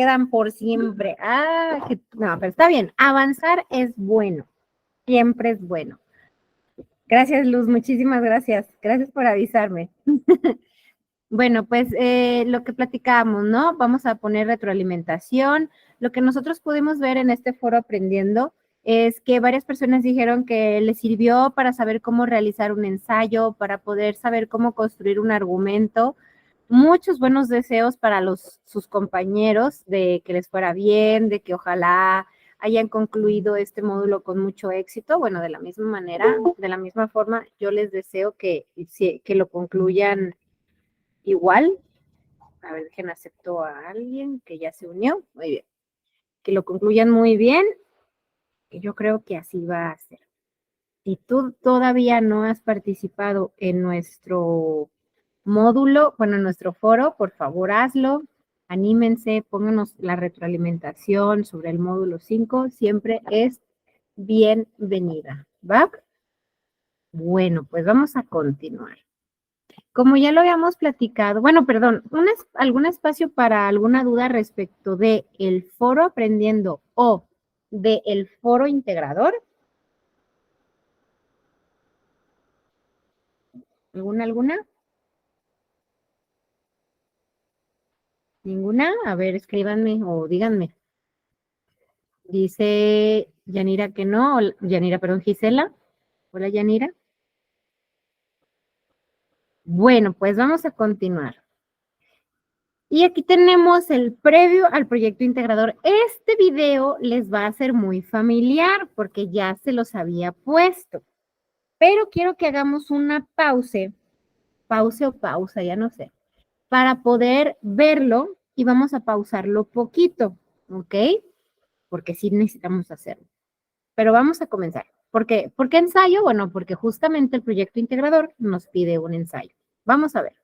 quedan por siempre. No, pero está bien. Avanzar es bueno. Siempre es bueno. Gracias, Luz. Muchísimas gracias. Gracias por avisarme. Bueno, pues lo que platicábamos, ¿no? Vamos a poner retroalimentación. Lo que nosotros pudimos ver en este foro aprendiendo es que varias personas dijeron que les sirvió para saber cómo realizar un ensayo, para poder saber cómo construir un argumento. Muchos buenos deseos para sus compañeros de que les fuera bien, de que ojalá hayan concluido este módulo con mucho éxito. Bueno, de la misma manera, de la misma forma, yo les deseo que lo concluyan igual. A ver, dejen acepto a alguien que ya se unió. Muy bien. Que lo concluyan muy bien. Yo creo que así va a ser. Si tú todavía no has participado en nuestro módulo, bueno, en nuestro foro, por favor hazlo. Anímense, pónganos la retroalimentación sobre el módulo 5. Siempre es bienvenida. ¿Va? Bueno, pues vamos a continuar. Como ya lo habíamos platicado, bueno, perdón, ¿algún espacio para alguna duda respecto de el foro aprendiendo o de el foro integrador? ¿Alguna? ¿Ninguna? A ver, escríbanme o díganme. Dice Yanira que no, perdón, Gisela. Hola, Yanira. Bueno, pues vamos a continuar. Y aquí tenemos el previo al proyecto integrador. Este video les va a ser muy familiar porque ya se los había puesto. Pero quiero que hagamos una pausa, ya no sé, para poder verlo y vamos a pausarlo poquito, ¿ok? Porque sí necesitamos hacerlo. Pero vamos a comenzar. ¿Por qué ensayo? Bueno, porque justamente el proyecto integrador nos pide un ensayo. Vamos a ver.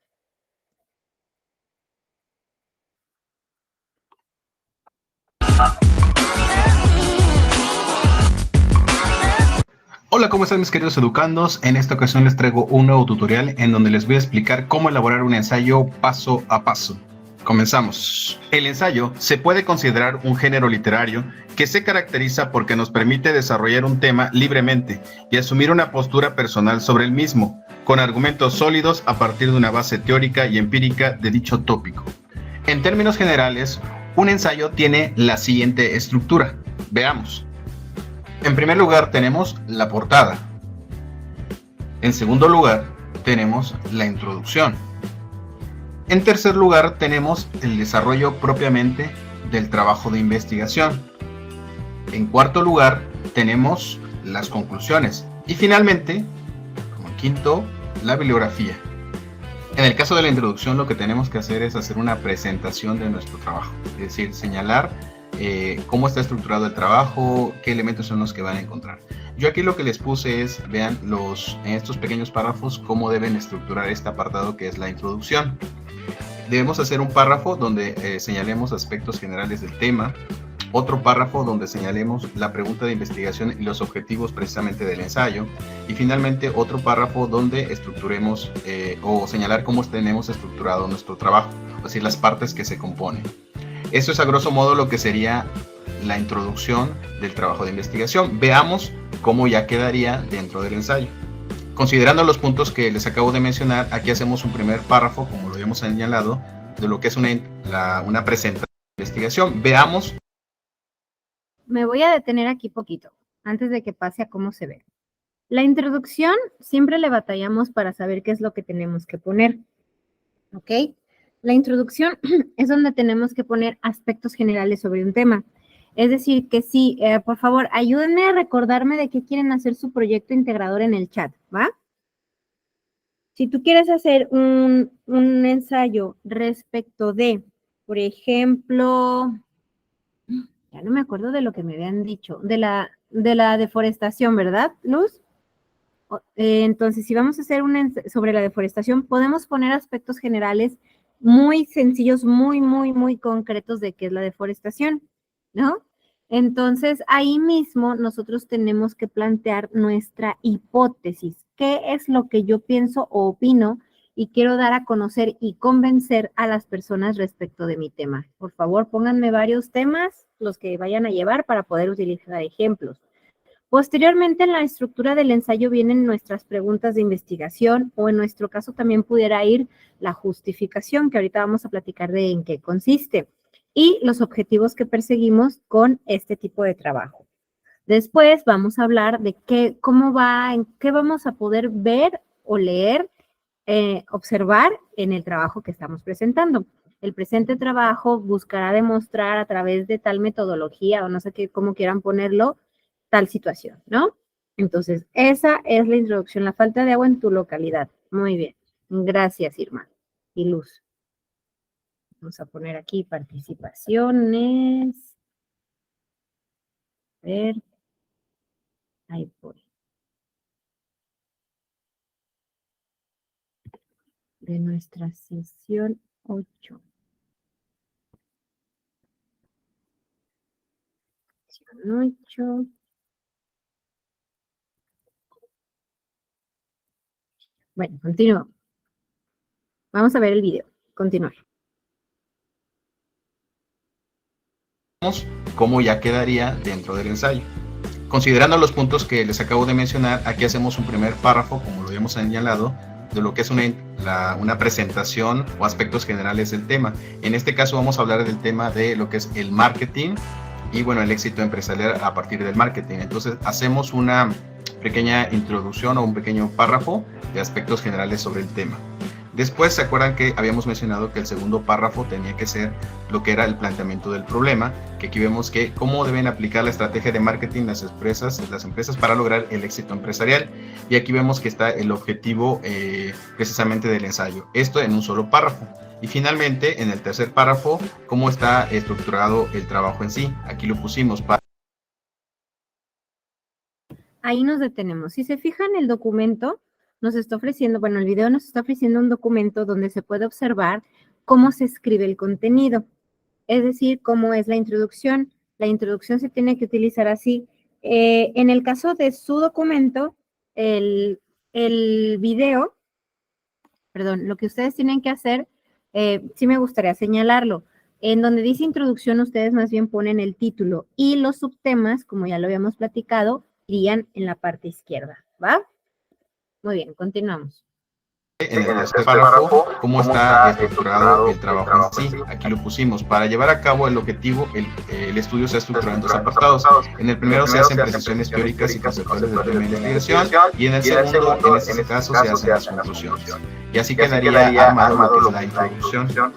Hola, ¿cómo están mis queridos educandos? En esta ocasión les traigo un nuevo tutorial en donde les voy a explicar cómo elaborar un ensayo paso a paso. Comenzamos. El ensayo se puede considerar un género literario que se caracteriza porque nos permite desarrollar un tema libremente y asumir una postura personal sobre el mismo, con argumentos sólidos a partir de una base teórica y empírica de dicho tópico. En términos generales, un ensayo tiene la siguiente estructura. Veamos. En primer lugar tenemos la portada. En segundo lugar tenemos la introducción. En tercer lugar tenemos el desarrollo propiamente del trabajo de investigación. En cuarto lugar tenemos las conclusiones. Y finalmente, como quinto, la bibliografía. En el caso de la introducción lo que tenemos que hacer es hacer una presentación de nuestro trabajo. Es decir, señalar cómo está estructurado el trabajo, qué elementos son los que van a encontrar. Yo aquí lo que les puse es, vean en estos pequeños párrafos cómo deben estructurar este apartado que es la introducción. Debemos hacer un párrafo donde señalemos aspectos generales del tema, otro párrafo donde señalemos la pregunta de investigación y los objetivos precisamente del ensayo, y finalmente otro párrafo donde estructuremos o señalar cómo tenemos estructurado nuestro trabajo, es decir, las partes que se componen. Eso es a grosso modo lo que sería la introducción del trabajo de investigación. Veamos cómo ya quedaría dentro del ensayo. Considerando los puntos que les acabo de mencionar, aquí hacemos un primer párrafo, como lo habíamos señalado, de lo que es una presentación de investigación. Veamos. Me voy a detener aquí poquito, antes de que pase a cómo se ve. La introducción siempre le batallamos para saber qué es lo que tenemos que poner, ¿ok? La introducción es donde tenemos que poner aspectos generales sobre un tema. Es decir, que sí, por favor, ayúdenme a recordarme de qué quieren hacer su proyecto integrador en el chat, ¿va? Si tú quieres hacer un ensayo respecto de, por ejemplo, ya no me acuerdo de lo que me habían dicho, de la deforestación, ¿verdad, Luz? Entonces, si vamos a hacer sobre la deforestación, podemos poner aspectos generales muy sencillos, muy concretos de qué es la deforestación, ¿no? Entonces, ahí mismo nosotros tenemos que plantear nuestra hipótesis. ¿Qué es lo que yo pienso o opino y quiero dar a conocer y convencer a las personas respecto de mi tema. Por favor, pónganme varios temas, los que vayan a llevar para poder utilizar ejemplos. Posteriormente, en la estructura del ensayo vienen nuestras preguntas de investigación o en nuestro caso también pudiera ir la justificación, que ahorita vamos a platicar de en qué consiste, y los objetivos que perseguimos con este tipo de trabajo. Después vamos a hablar de cómo va, en qué vamos a poder ver o leer, observar en el trabajo que estamos presentando. El presente trabajo buscará demostrar a través de tal metodología o no sé qué, cómo quieran ponerlo, tal situación, ¿no? Entonces, esa es la introducción, la falta de agua en tu localidad. Muy bien. Gracias, Irma y Luz. Vamos a poner aquí participaciones. A ver. Ahí voy. De nuestra sesión 8. Sesión 8. Bueno, continúo. Vamos a ver el video. Continuar. Cómo ya quedaría dentro del ensayo. Considerando los puntos que les acabo de mencionar, aquí hacemos un primer párrafo, como lo habíamos señalado, de lo que es una presentación o aspectos generales del tema. En este caso vamos a hablar del tema de lo que es el marketing y bueno, el éxito empresarial a partir del marketing. Entonces hacemos una pequeña introducción o un pequeño párrafo de aspectos generales sobre el tema. Después, ¿se acuerdan que habíamos mencionado que el segundo párrafo tenía que ser lo que era el planteamiento del problema? Que aquí vemos que cómo deben aplicar la estrategia de marketing las empresas para lograr el éxito empresarial. Y aquí vemos que está el objetivo precisamente del ensayo. Esto en un solo párrafo. Y finalmente, en el tercer párrafo, cómo está estructurado el trabajo en sí. Aquí lo pusimos para... Ahí nos detenemos. Si se fijan, el documento nos está ofreciendo, bueno, el video nos está ofreciendo un documento donde se puede observar cómo se escribe el contenido, es decir, cómo es la introducción. La introducción se tiene que utilizar así. En el caso de su documento, el video, perdón, lo que ustedes tienen que hacer, sí me gustaría señalarlo. En donde dice introducción, ustedes más bien ponen el título y los subtemas, como ya lo habíamos platicado, irían en la parte izquierda, ¿va? Muy bien, continuamos. En el tercer párrafo, cómo está estructurado el trabajo en sí. Aquí lo pusimos. Para llevar a cabo el objetivo, el estudio se ha estructurado en dos apartados. En el primero se hacen precisiones teóricas y conceptuales del tema de investigación, y en el segundo, en este caso, se hacen las conclusiones. Y así quedaría armado lo que es la introducción.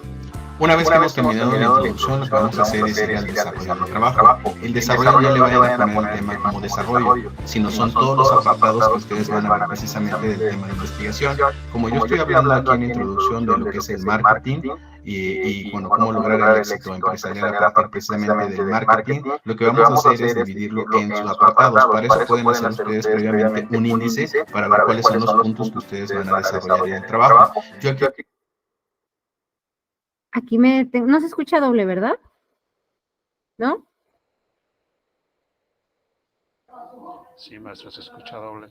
Una vez que hemos terminado la introducción, lo que vamos a hacer es ir al desarrollo del trabajo. El desarrollo no le vayan a poner el tema como desarrollo, sino son todos los apartados que ustedes van a ver precisamente del tema de investigación. Como yo estoy hablando aquí en la introducción de lo que es el marketing y bueno, cómo lograr el éxito empresarial a partir precisamente del marketing, lo que vamos a hacer es dividirlo en sus apartados. Para eso pueden hacer ustedes previamente un índice para ver cuáles son los puntos que ustedes van a desarrollar en el trabajo. Yo aquí no se escucha doble, ¿verdad? ¿No? Sí, maestro, se escucha doble.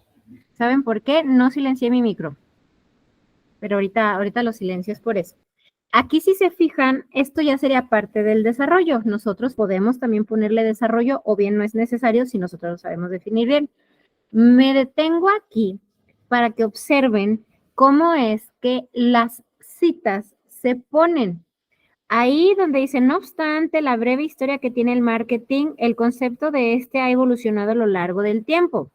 ¿Saben por qué? No silencié mi micro. Pero ahorita lo silencio es por eso. Aquí si se fijan, esto ya sería parte del desarrollo. Nosotros podemos también ponerle desarrollo o bien no es necesario si nosotros lo sabemos definir bien. Me detengo aquí para que observen cómo es que las citas se ponen. Ahí donde dice, no obstante, la breve historia que tiene el marketing, el concepto de este ha evolucionado a lo largo del tiempo.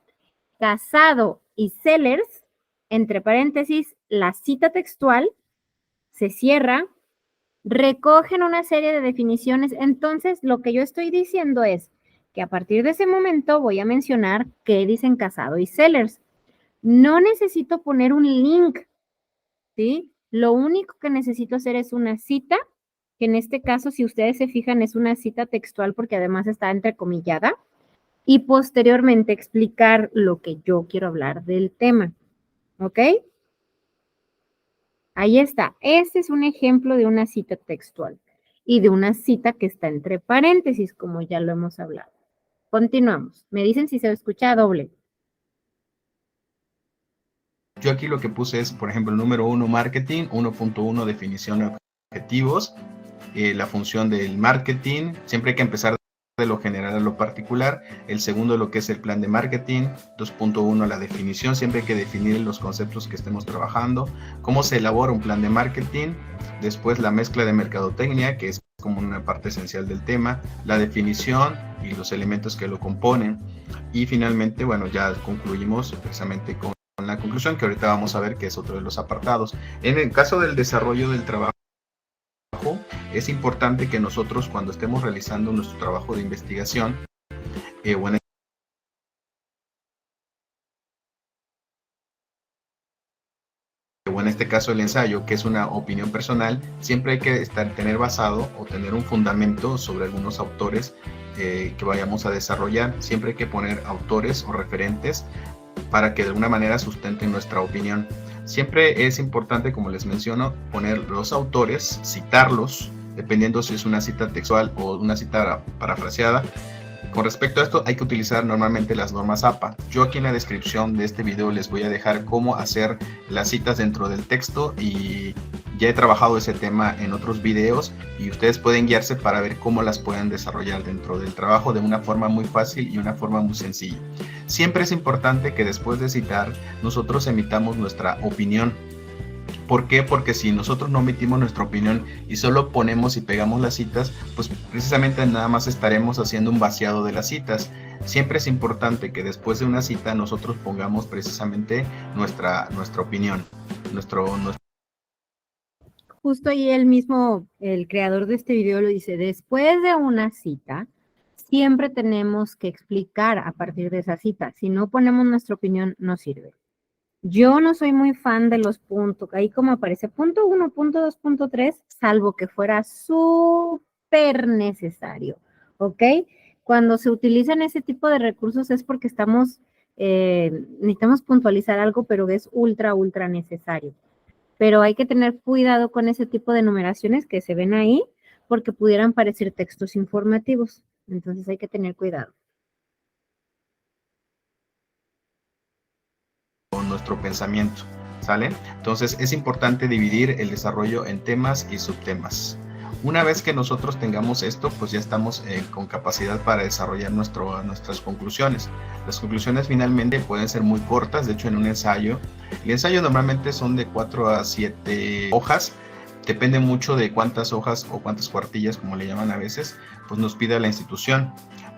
Casado y Sellers, entre paréntesis, la cita textual, se cierra, recogen una serie de definiciones. Entonces, lo que yo estoy diciendo es que a partir de ese momento voy a mencionar qué dicen Casado y Sellers. No necesito poner un link, ¿sí? Lo único que necesito hacer es una cita, que en este caso, si ustedes se fijan, es una cita textual porque además está entrecomillada, y posteriormente explicar lo que yo quiero hablar del tema, ¿ok? Ahí está. Este es un ejemplo de una cita textual y de una cita que está entre paréntesis, como ya lo hemos hablado. Continuamos. Me dicen si se escucha doble. Yo aquí lo que puse es, por ejemplo, el número 1, marketing, 1.1, definición de objetivos, la función del marketing, siempre hay que empezar de lo general a lo particular. El segundo, lo que es el plan de marketing. 2.1, la definición, siempre hay que definir los conceptos que estemos trabajando, cómo se elabora un plan de marketing. Después la mezcla de mercadotecnia, que es como una parte esencial del tema, la definición y los elementos que lo componen. Y finalmente, bueno, ya concluimos precisamente con la conclusión, que ahorita vamos a ver, que es otro de los apartados. En el caso del desarrollo del trabajo, es importante que nosotros, cuando estemos realizando nuestro trabajo de investigación, o en este caso el ensayo, que es una opinión personal, siempre hay que tener basado o tener un fundamento sobre algunos autores que vayamos a desarrollar. Siempre hay que poner autores o referentes para que de alguna manera sustenten nuestra opinión. Siempre es importante, como les menciono, poner los autores, citarlos, dependiendo si es una cita textual o una cita parafraseada. Con respecto a esto, hay que utilizar normalmente las normas APA. Yo aquí en la descripción de este video les voy a dejar cómo hacer las citas dentro del texto, y ya he trabajado ese tema en otros videos y ustedes pueden guiarse para ver cómo las pueden desarrollar dentro del trabajo de una forma muy fácil y una forma muy sencilla. Siempre es importante que después de citar nosotros emitamos nuestra opinión. ¿Por qué? Porque si nosotros no emitimos nuestra opinión y solo ponemos y pegamos las citas, pues precisamente nada más estaremos haciendo un vaciado de las citas. Siempre es importante que después de una cita nosotros pongamos precisamente nuestra opinión, Justo ahí él mismo, el creador de este video, lo dice: después de una cita, siempre tenemos que explicar a partir de esa cita. Si no ponemos nuestra opinión, no sirve. Yo no soy muy fan de los puntos, ahí como aparece punto 1, punto 2, punto 3, salvo que fuera súper necesario, ¿ok? Cuando se utilizan ese tipo de recursos es porque necesitamos puntualizar algo, pero es ultra necesario. Pero hay que tener cuidado con ese tipo de numeraciones que se ven ahí, porque pudieran parecer textos informativos. Entonces hay que tener cuidado. nuestro pensamiento, ¿sale? Entonces es importante dividir el desarrollo en temas y subtemas. Una vez que nosotros tengamos esto, pues ya estamos con capacidad para desarrollar nuestras conclusiones. Las conclusiones finalmente pueden ser muy cortas. De hecho, en un ensayo, el ensayo normalmente son de 4 a 7 hojas. Depende mucho de cuántas hojas o cuántas cuartillas, como le llaman a veces, pues nos pida la institución.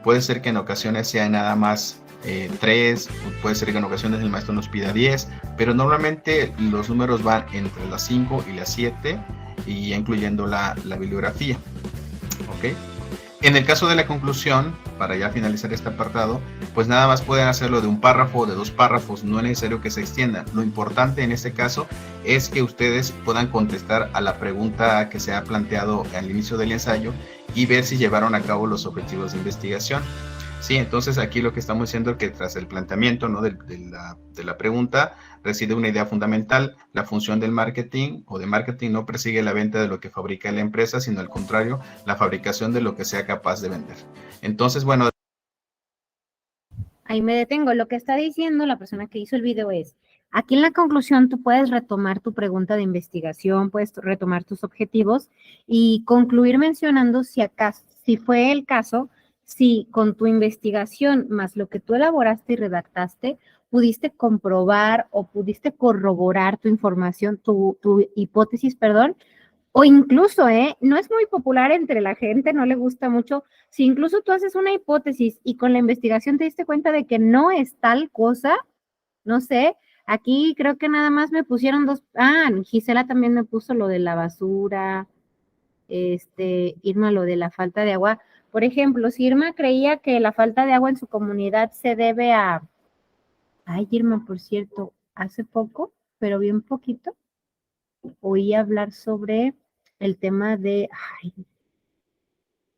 Puede ser que en ocasiones sea nada más 3, puede ser que en ocasiones el maestro nos pida 10, pero normalmente los números van entre las 5 y las 7, y incluyendo la bibliografía. ¿Ok? En el caso de la conclusión, para ya finalizar este apartado, pues nada más pueden hacerlo de un párrafo o de 2 párrafos, no es necesario que se extiendan. Lo importante en este caso es que ustedes puedan contestar a la pregunta que se ha planteado al inicio del ensayo y ver si llevaron a cabo los objetivos de investigación. Sí, entonces aquí lo que estamos diciendo es que tras el planteamiento, ¿no?, de la pregunta, reside una idea fundamental. La función del marketing o de marketing no persigue la venta de lo que fabrica la empresa, sino al contrario, la fabricación de lo que sea capaz de vender. Entonces, bueno. Ahí me detengo. Lo que está diciendo la persona que hizo el video es: aquí en la conclusión tú puedes retomar tu pregunta de investigación, puedes retomar tus objetivos y concluir mencionando si fue el caso, si con tu investigación más lo que tú elaboraste y redactaste, pudiste comprobar o pudiste corroborar tu información, tu hipótesis, perdón, o incluso, no es muy popular entre la gente, no le gusta mucho. Si incluso tú haces una hipótesis y con la investigación te diste cuenta de que no es tal cosa, no sé, aquí creo que nada más me pusieron 2, Gisela también me puso lo de la basura, Irma lo de la falta de agua. Por ejemplo, si Irma creía que la falta de agua en su comunidad se debe a... Ay, Irma, por cierto, hace poco, pero bien poquito, oí hablar sobre el tema de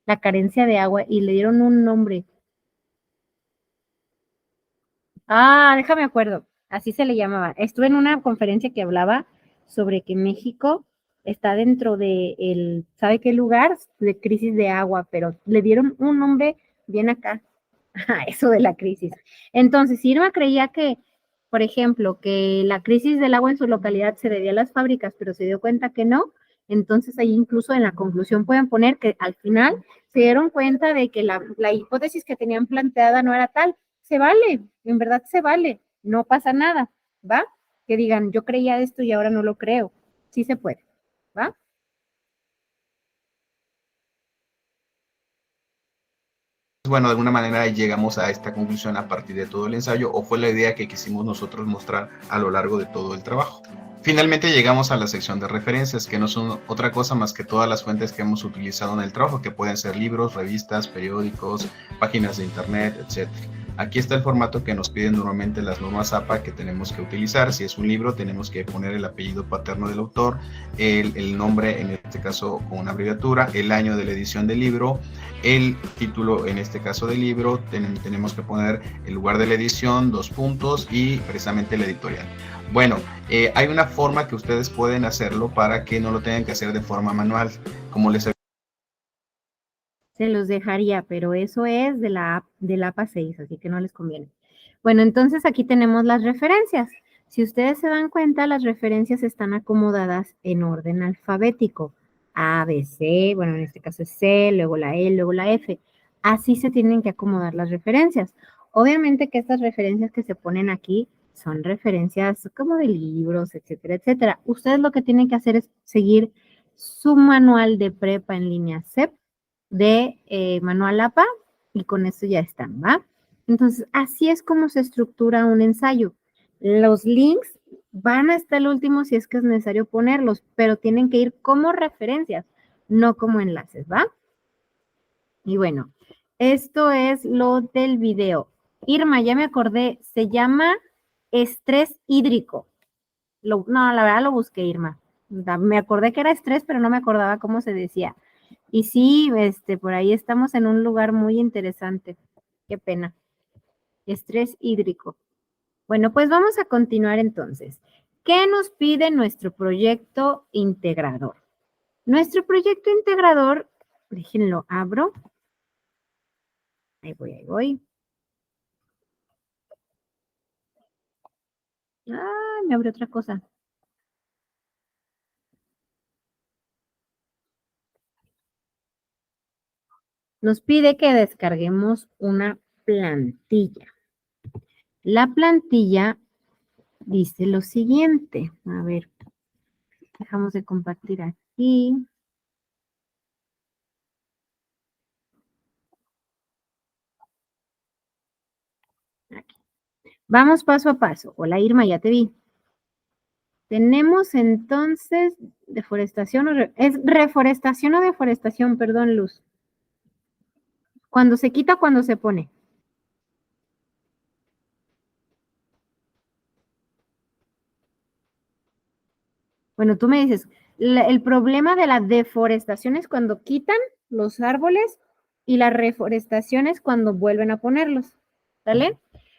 la carencia de agua y le dieron un nombre. Déjame acuerdo, así se le llamaba. Estuve en una conferencia que hablaba sobre que México está dentro de ¿sabe qué lugar? De crisis de agua, pero le dieron un nombre bien acá a eso de la crisis. Entonces, Irma creía que por ejemplo, que la crisis del agua en su localidad se debía a las fábricas, pero se dio cuenta que no, entonces ahí incluso en la conclusión pueden poner que al final se dieron cuenta de que la hipótesis que tenían planteada no era tal. Se vale, en verdad se vale, no pasa nada, ¿va? Que digan, yo creía esto y ahora no lo creo. Sí se puede, ¿va? Bueno, de alguna manera llegamos a esta conclusión a partir de todo el ensayo, o fue la idea que quisimos nosotros mostrar a lo largo de todo el trabajo. Finalmente llegamos a la sección de referencias, que no son otra cosa más que todas las fuentes que hemos utilizado en el trabajo, que pueden ser libros, revistas, periódicos, páginas de internet, etc. Aquí está el formato que nos piden normalmente las normas APA que tenemos que utilizar. Si es un libro, tenemos que poner el apellido paterno del autor, el nombre, en este caso con una abreviatura, el año de la edición del libro, el título, en este caso del libro, tenemos que poner el lugar de la edición, 2 puntos y precisamente la editorial. Bueno, hay una forma que ustedes pueden hacerlo para que no lo tengan que hacer de forma manual, como les se los dejaría, pero eso es de la APA 6, así que no les conviene. Bueno, entonces aquí tenemos las referencias. Si ustedes se dan cuenta, las referencias están acomodadas en orden alfabético. A, B, C, bueno, en este caso es C, luego la E, luego la F. Así se tienen que acomodar las referencias. Obviamente que estas referencias que se ponen aquí son referencias como de libros, etcétera, etcétera. Ustedes lo que tienen que hacer es seguir su manual de prepa en línea CEP de manual APA y con esto ya están, ¿va? Entonces, así es como se estructura un ensayo. Los links van hasta el último si es que es necesario ponerlos, pero tienen que ir como referencias, no como enlaces, ¿va? Y bueno, esto es lo del video. Irma, ya me acordé, se llama estrés hídrico. No, la verdad lo busqué, Irma. Me acordé que era estrés, pero no me acordaba cómo se decía. Y sí, por ahí estamos en un lugar muy interesante. Qué pena. Estrés hídrico. Bueno, pues vamos a continuar entonces. ¿Qué nos pide nuestro proyecto integrador? Nuestro proyecto integrador, déjenlo, abro. Ahí voy, ahí voy. Ah, me abre otra cosa. Nos pide que descarguemos una plantilla. La plantilla dice lo siguiente. A ver, dejamos de compartir aquí. Aquí. Vamos paso a paso. Hola Irma, ya te vi. Tenemos entonces deforestación, es reforestación o deforestación, perdón, Luz. Cuando se quita, cuando se pone. Bueno, tú me dices, el problema de la deforestación es cuando quitan los árboles y la reforestación es cuando vuelven a ponerlos. ¿Sale?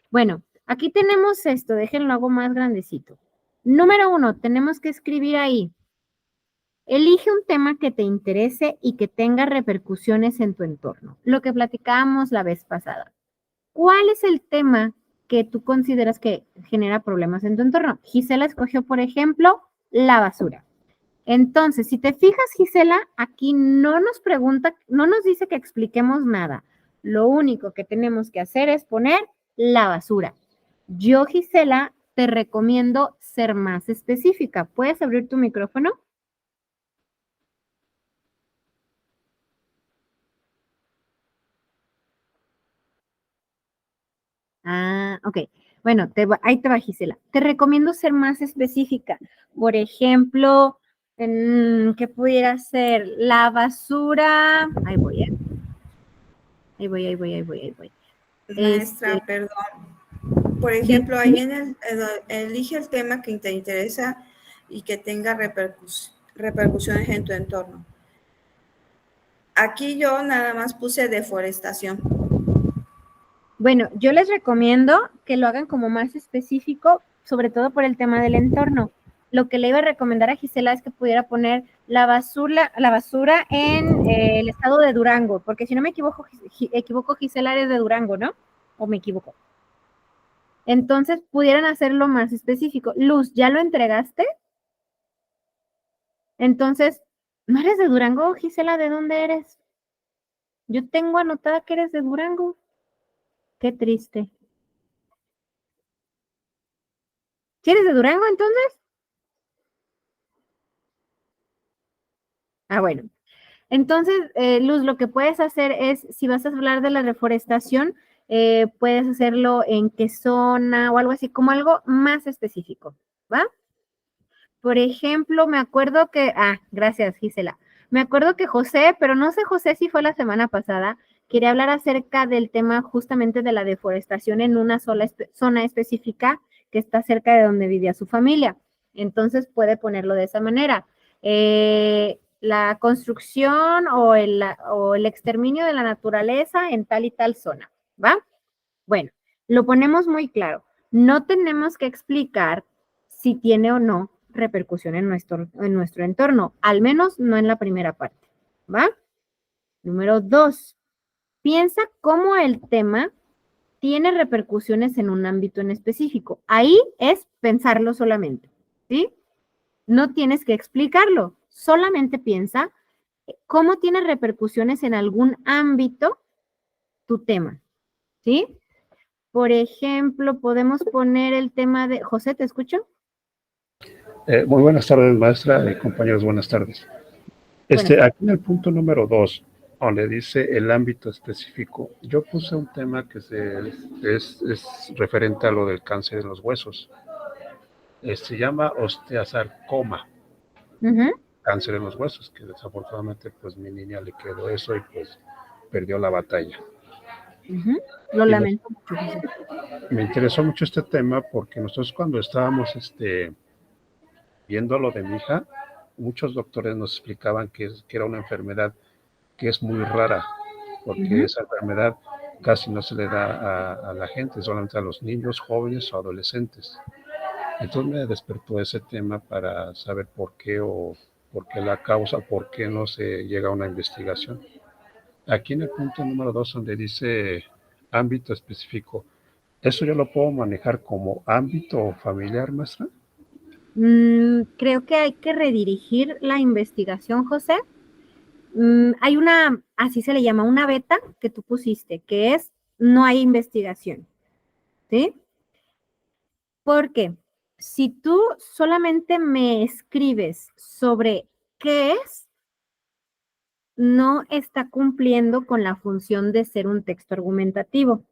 Bueno, aquí tenemos esto, déjenlo hago más grandecito. Número 1, tenemos que escribir ahí. Elige un tema que te interese y que tenga repercusiones en tu entorno. Lo que platicábamos la vez pasada. ¿Cuál es el tema que tú consideras que genera problemas en tu entorno? Gisela escogió, por ejemplo, la basura. Entonces, si te fijas, Gisela, aquí no nos pregunta, no nos dice que expliquemos nada. Lo único que tenemos que hacer es poner la basura. Yo, Gisela, te recomiendo ser más específica. ¿Puedes abrir tu micrófono? Ah, ok. Bueno, ahí te va, Gisela. Te recomiendo ser más específica. Por ejemplo, ¿qué pudiera ser? La basura. Ahí voy, ¿eh? Ahí voy, ahí voy, ahí voy, ahí voy. Maestra, perdón. Por ejemplo, ahí en elige el tema que te interesa y que tenga repercusiones en tu entorno. Aquí yo nada más puse deforestación. Bueno, yo les recomiendo que lo hagan como más específico, sobre todo por el tema del entorno. Lo que le iba a recomendar a Gisela es que pudiera poner la basura en el estado de Durango, porque si no me equivoco, Gisela eres de Durango, ¿no? ¿O me equivoco? Entonces, pudieran hacerlo más específico. Luz, ¿ya lo entregaste? Entonces, ¿no eres de Durango, Gisela? ¿De dónde eres? Yo tengo anotada que eres de Durango. Qué triste. ¿Sí eres de Durango, entonces? Ah, bueno. Entonces, Luz, lo que puedes hacer es, si vas a hablar de la reforestación, puedes hacerlo en qué zona o algo así, como algo más específico, ¿va? Por ejemplo, me acuerdo que, gracias, Gisela. Me acuerdo que José, pero no sé José si fue la semana pasada, quería hablar acerca del tema justamente de la deforestación en una sola zona específica que está cerca de donde vivía su familia. Entonces puede ponerlo de esa manera. La construcción o el exterminio de la naturaleza en tal y tal zona, ¿va? Bueno, lo ponemos muy claro. No tenemos que explicar si tiene o no repercusión en nuestro entorno, al menos no en la primera parte, ¿va? Número 2, piensa cómo el tema tiene repercusiones en un ámbito en específico. Ahí es pensarlo solamente, ¿sí? No tienes que explicarlo, solamente piensa cómo tiene repercusiones en algún ámbito tu tema, ¿sí? Por ejemplo, podemos poner el tema de... José, ¿te escucho? Muy buenas tardes, maestra y compañeros, buenas tardes. Bueno, Aquí en el punto número 2, donde dice el ámbito específico, yo puse un tema que es referente a lo del cáncer de los huesos. Se llama osteosarcoma, cáncer en los huesos, que desafortunadamente pues mi niña le quedó eso y pues perdió la batalla. Lo Y lamento mucho, José. me interesó mucho este tema porque nosotros cuando estábamos viendo lo de mi hija, muchos doctores nos explicaban que era una enfermedad que es muy rara, porque esa enfermedad casi no se le da a la gente, solamente a los niños, jóvenes o adolescentes. Entonces me despertó ese tema para saber por qué o por qué la causa, por qué no se llega a una investigación. Aquí en el punto número 2, donde dice ámbito específico, ¿eso yo lo puedo manejar como ámbito familiar, maestra? Creo que hay que redirigir la investigación, José. Hay una, así se le llama, una beta que tú pusiste, que es no hay investigación, ¿sí? Porque si tú solamente me escribes sobre qué es, no está cumpliendo con la función de ser un texto argumentativo.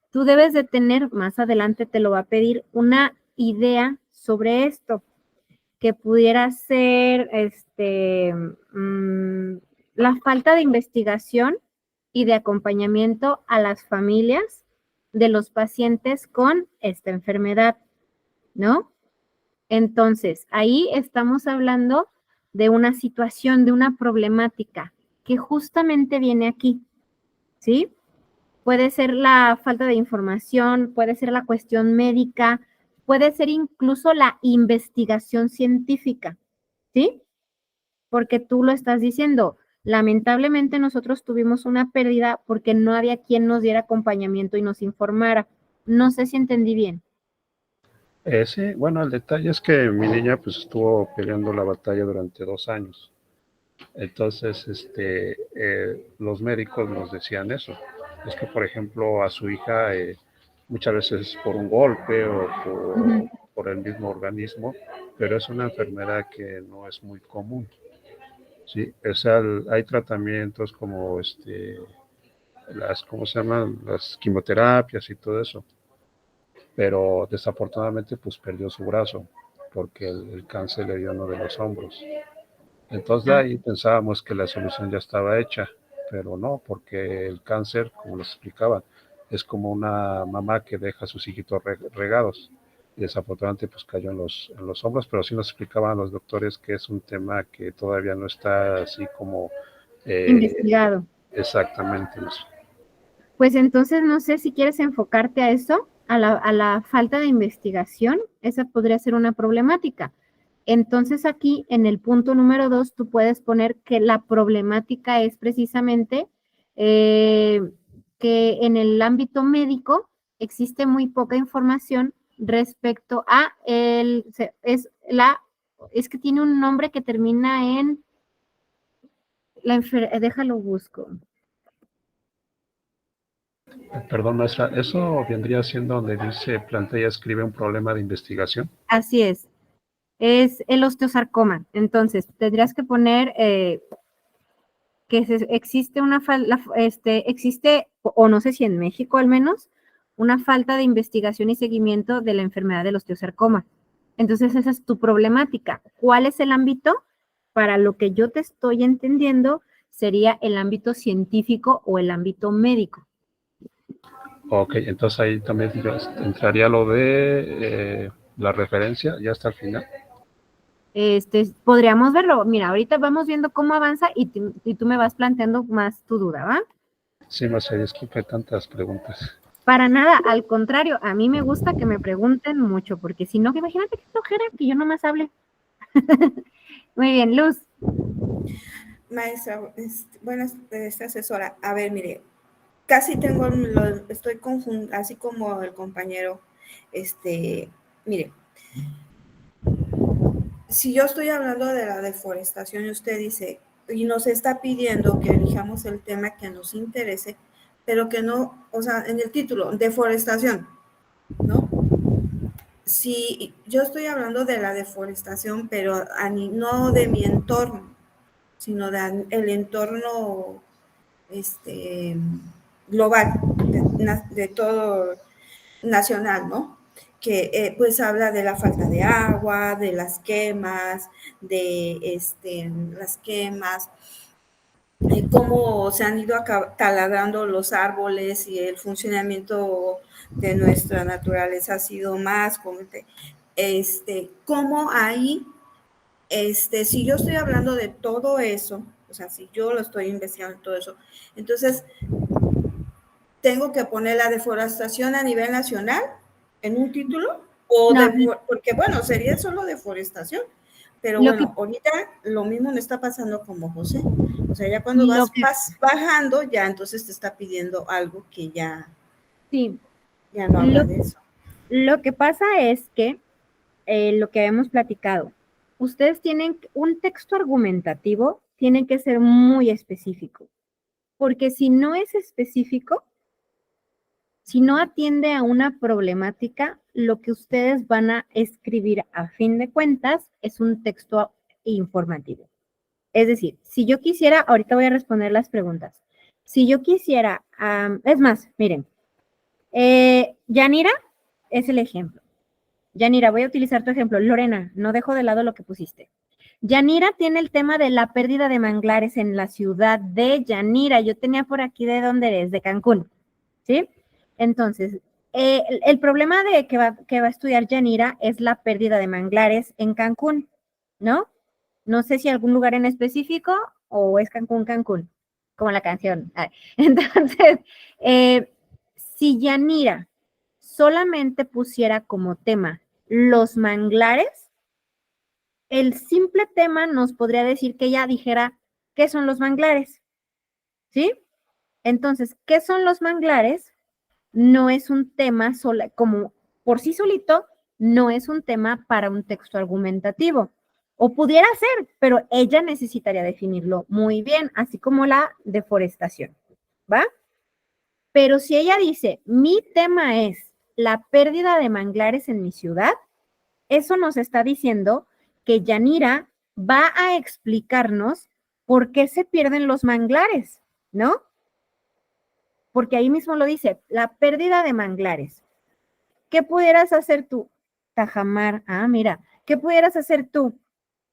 Tú debes de tener, más adelante te lo va a pedir, una idea sobre esto, que pudiera ser la falta de investigación y de acompañamiento a las familias de los pacientes con esta enfermedad, ¿no? Entonces, ahí estamos hablando de una situación, de una problemática que justamente viene aquí, ¿sí? Puede ser la falta de información, puede ser la cuestión médica, puede ser incluso la investigación científica, ¿sí? Porque tú lo estás diciendo. Lamentablemente nosotros tuvimos una pérdida porque no había quien nos diera acompañamiento y nos informara. No sé si entendí bien. Sí, bueno, el detalle es que mi niña pues estuvo peleando la batalla durante 2 años. Entonces, los médicos nos decían eso. Es que, por ejemplo, a su hija muchas veces por un golpe o por el mismo organismo, pero es una enfermedad que no es muy común. Sí, o sea, hay tratamientos como ¿cómo se llaman? Las quimioterapias y todo eso, pero desafortunadamente pues perdió su brazo porque el cáncer le dio uno de los hombros. Entonces de ahí pensábamos que la solución ya estaba hecha, pero no, porque el cáncer, como nos explicaban, es como una mamá que deja a sus hijitos regados. Y desafortunadamente pues cayó en los hombros, pero sí nos explicaban los doctores que es un tema que todavía no está así como... Investigado. Exactamente. Pues entonces no sé si quieres enfocarte a eso, a la falta de investigación. Esa podría ser una problemática. Entonces aquí en el punto número 2 tú puedes poner que la problemática es precisamente que en el ámbito médico existe muy poca información respecto a es que tiene un nombre que termina en déjalo busco. Perdón, maestra, ¿eso vendría siendo donde dice plantea escribe un problema de investigación? Así es el osteosarcoma. Entonces, tendrías que poner existe existe, o no sé si en México al menos, una falta de investigación y seguimiento de la enfermedad del osteosarcoma. Entonces, esa es tu problemática. ¿Cuál es el ámbito? Para lo que yo te estoy entendiendo, sería el ámbito científico o el ámbito médico. Ok, entonces ahí también entraría lo de la referencia, ya hasta el final. Podríamos verlo. Mira, ahorita vamos viendo cómo avanza y tú me vas planteando más tu duda, ¿va? Sí, maestra, disculpe tantas preguntas. Para nada, al contrario, a mí me gusta que me pregunten mucho, porque si no, imagínate qué flojera que yo nomás hable. Muy bien, Luz. Maestra, bueno, esta asesora, a ver, mire, casi estoy confundiendo, así como el compañero, mire, si yo estoy hablando de la deforestación y usted dice, y nos está pidiendo que elijamos el tema que nos interese, pero que no, o sea, en el título, deforestación, ¿no? Si yo estoy hablando de la deforestación, pero no de mi entorno, sino del entorno global, de todo nacional, ¿no? Que pues habla de la falta de agua, de las quemas, cómo se han ido taladrando los árboles y el funcionamiento de nuestra naturaleza ha sido más, cómo ahí, si yo estoy hablando de todo eso, o sea, si yo lo estoy investigando todo eso, entonces tengo que poner la deforestación a nivel nacional en un título, porque bueno, sería solo deforestación, pero bueno, ahorita lo mismo me está pasando como José, o sea, ya cuando vas bajando, ya entonces te está pidiendo algo que ya no habla de eso. Lo que pasa es que lo que habíamos platicado, ustedes tienen un texto argumentativo, tiene que ser muy específico, porque si no es específico, si no atiende a una problemática, lo que ustedes van a escribir a fin de cuentas es un texto informativo. Es decir, si yo quisiera, ahorita voy a responder las preguntas. Si yo quisiera, es más, miren, Yanira es el ejemplo. Yanira, voy a utilizar tu ejemplo. Lorena, no dejo de lado lo que pusiste. Yanira tiene el tema de la pérdida de manglares en la ciudad de Yanira. Yo tenía por aquí de dónde eres, de Cancún, ¿sí? Entonces, el problema de que va a estudiar Yanira es la pérdida de manglares en Cancún, ¿no? No sé si algún lugar en específico o es Cancún, como la canción. Entonces, si Yanira solamente pusiera como tema los manglares, el simple tema nos podría decir que ella dijera qué son los manglares, ¿sí? Entonces, ¿qué son los manglares? No es un tema como por sí solito, no es un tema para un texto argumentativo. O pudiera ser, pero ella necesitaría definirlo muy bien, así como la deforestación, ¿va? Pero si ella dice, mi tema es la pérdida de manglares en mi ciudad, eso nos está diciendo que Yanira va a explicarnos por qué se pierden los manglares, ¿no? Porque ahí mismo lo dice, la pérdida de manglares. ¿Qué pudieras hacer tú? Tajamar, mira, ¿qué pudieras hacer tú?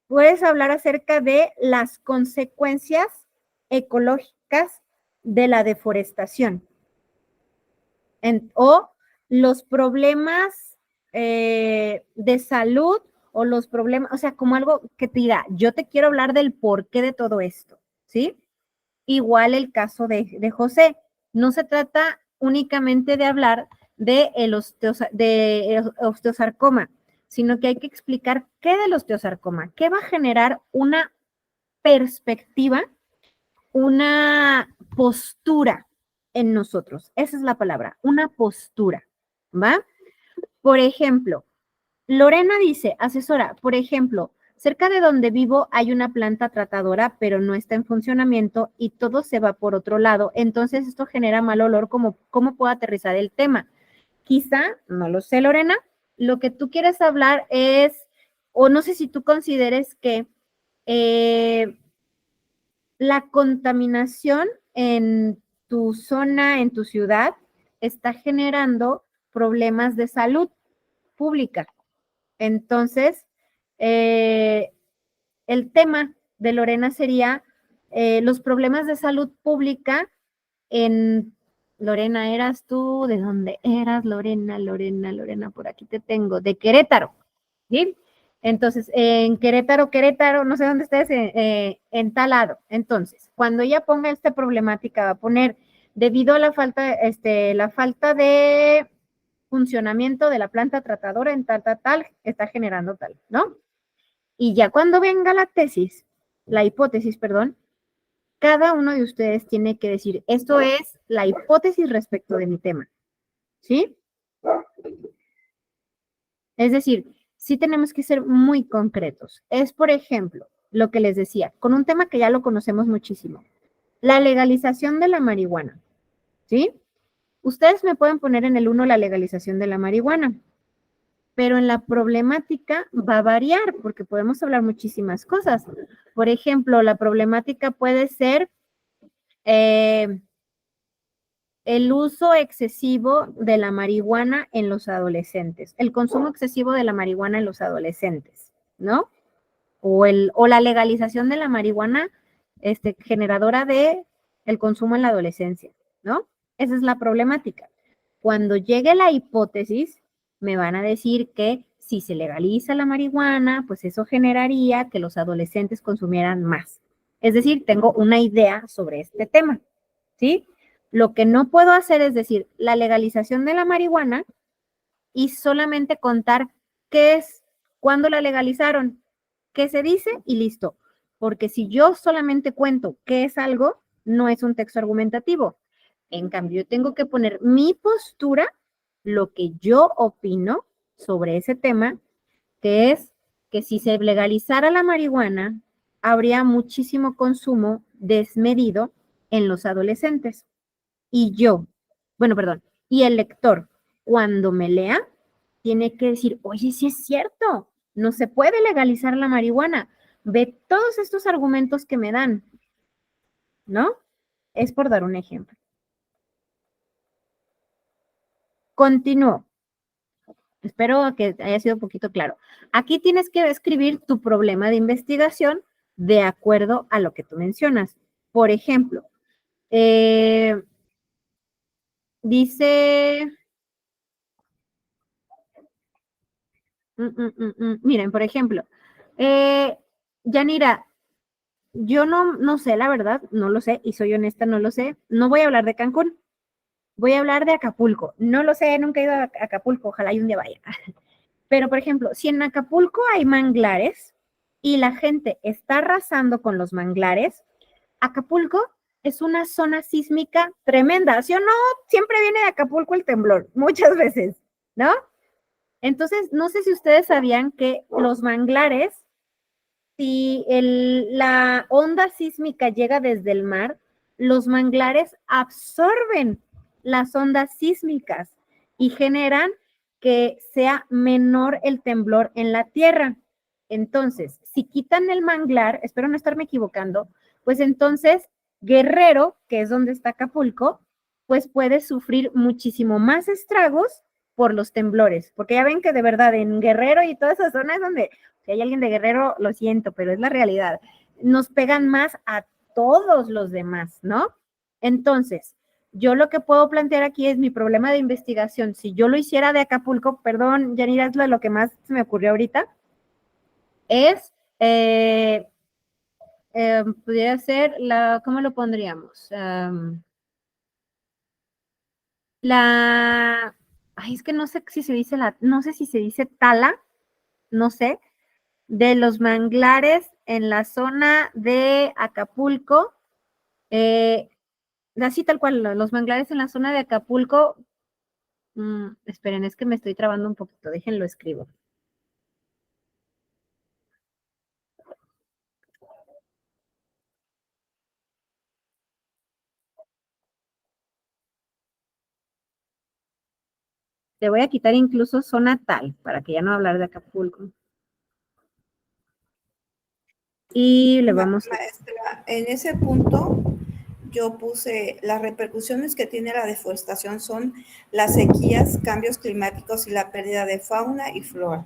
Puedes hablar acerca de las consecuencias ecológicas de la deforestación o los problemas de salud o los problemas, o sea, como algo que te diga, yo te quiero hablar del porqué de todo esto, ¿sí? Igual el caso de José, no se trata únicamente de hablar de el osteosarcoma, sino que hay que explicar qué del osteosarcoma, qué va a generar una perspectiva, una postura en nosotros. Esa es la palabra, una postura, ¿va? Por ejemplo, Lorena dice, asesora, por ejemplo, cerca de donde vivo hay una planta tratadora, pero no está en funcionamiento y todo se va por otro lado. Entonces esto genera mal olor. ¿Cómo puedo aterrizar el tema? Quizá, no lo sé, Lorena, lo que tú quieres hablar es, o no sé si tú consideres que la contaminación en tu zona, en tu ciudad, está generando problemas de salud pública. Entonces, el tema de Lorena sería los problemas de salud pública en... Lorena, ¿eras tú? ¿De dónde eras? Lorena, por aquí te tengo, de Querétaro, ¿sí? Entonces, en Querétaro, no sé dónde estés, en tal lado. Entonces, cuando ella ponga esta problemática, va a poner, debido a la falta de funcionamiento de la planta tratadora en tal, está generando tal, ¿no? Y ya cuando venga la hipótesis, perdón, cada uno de ustedes tiene que decir, esto es la hipótesis respecto de mi tema, ¿sí? Es decir, sí tenemos que ser muy concretos. Es, por ejemplo, lo que les decía, con un tema que ya lo conocemos muchísimo, la legalización de la marihuana, ¿sí? Ustedes me pueden poner en el 1 la legalización de la marihuana, pero en la problemática va a variar porque podemos hablar muchísimas cosas. Por ejemplo, la problemática puede ser el uso excesivo de la marihuana en los adolescentes, el consumo excesivo de la marihuana en los adolescentes, ¿no? O la legalización de la marihuana generadora de el consumo en la adolescencia, ¿no? Esa es la problemática. Cuando llegue la hipótesis, me van a decir que si se legaliza la marihuana, pues eso generaría que los adolescentes consumieran más. Es decir, tengo una idea sobre este tema, ¿sí? Lo que no puedo hacer es decir, la legalización de la marihuana y solamente contar qué es, cuándo la legalizaron, qué se dice y listo. Porque si yo solamente cuento qué es algo, no es un texto argumentativo. En cambio, yo tengo que poner mi postura, lo que yo opino sobre ese tema, que es que si se legalizara la marihuana, habría muchísimo consumo desmedido en los adolescentes. Y yo, bueno, perdón, y el lector, cuando me lea, tiene que decir, oye, sí es cierto, no se puede legalizar la marihuana. Ve todos estos argumentos que me dan, ¿no? Es por dar un ejemplo. Continúo. Espero que haya sido un poquito claro. Aquí tienes que escribir tu problema de investigación de acuerdo a lo que tú mencionas. Por ejemplo, dice... Miren, por ejemplo, Yanira, yo no sé, la verdad, no lo sé, y soy honesta, no lo sé. No voy a hablar de Cancún, voy a hablar de Acapulco. No lo sé, nunca he ido a Acapulco, ojalá y un día vaya. Pero, por ejemplo, si en Acapulco hay manglares y la gente está arrasando con los manglares, Acapulco es una zona sísmica tremenda, ¿sí o no? Siempre viene de Acapulco el temblor, muchas veces, ¿no? Entonces, no sé si ustedes sabían que los manglares, si la onda sísmica llega desde el mar, los manglares absorben las ondas sísmicas y generan que sea menor el temblor en la tierra. Entonces, si quitan el manglar, espero no estarme equivocando, pues entonces Guerrero, que es donde está Acapulco, pues puede sufrir muchísimo más estragos por los temblores, porque ya ven que de verdad en Guerrero y todas esas zonas donde, si hay alguien de Guerrero, lo siento, pero es la realidad, nos pegan más a todos los demás, ¿no? Entonces, yo lo que puedo plantear aquí es mi problema de investigación. Si yo lo hiciera de Acapulco, perdón, Yanira, es lo que más se me ocurrió ahorita, es, pudiera ser ¿cómo lo pondríamos? Ay, es que no sé si se dice no sé si se dice tala, no sé, de los manglares en la zona de Acapulco, así tal cual, los manglares en la zona de Acapulco Esperen, es que me estoy trabando un poquito, déjenlo escribo. Te voy a quitar incluso zona tal, para que ya no hablar de Acapulco. Y le vamos a... Maestra, en ese punto yo puse las repercusiones que tiene la deforestación son las sequías, cambios climáticos y la pérdida de fauna y flora.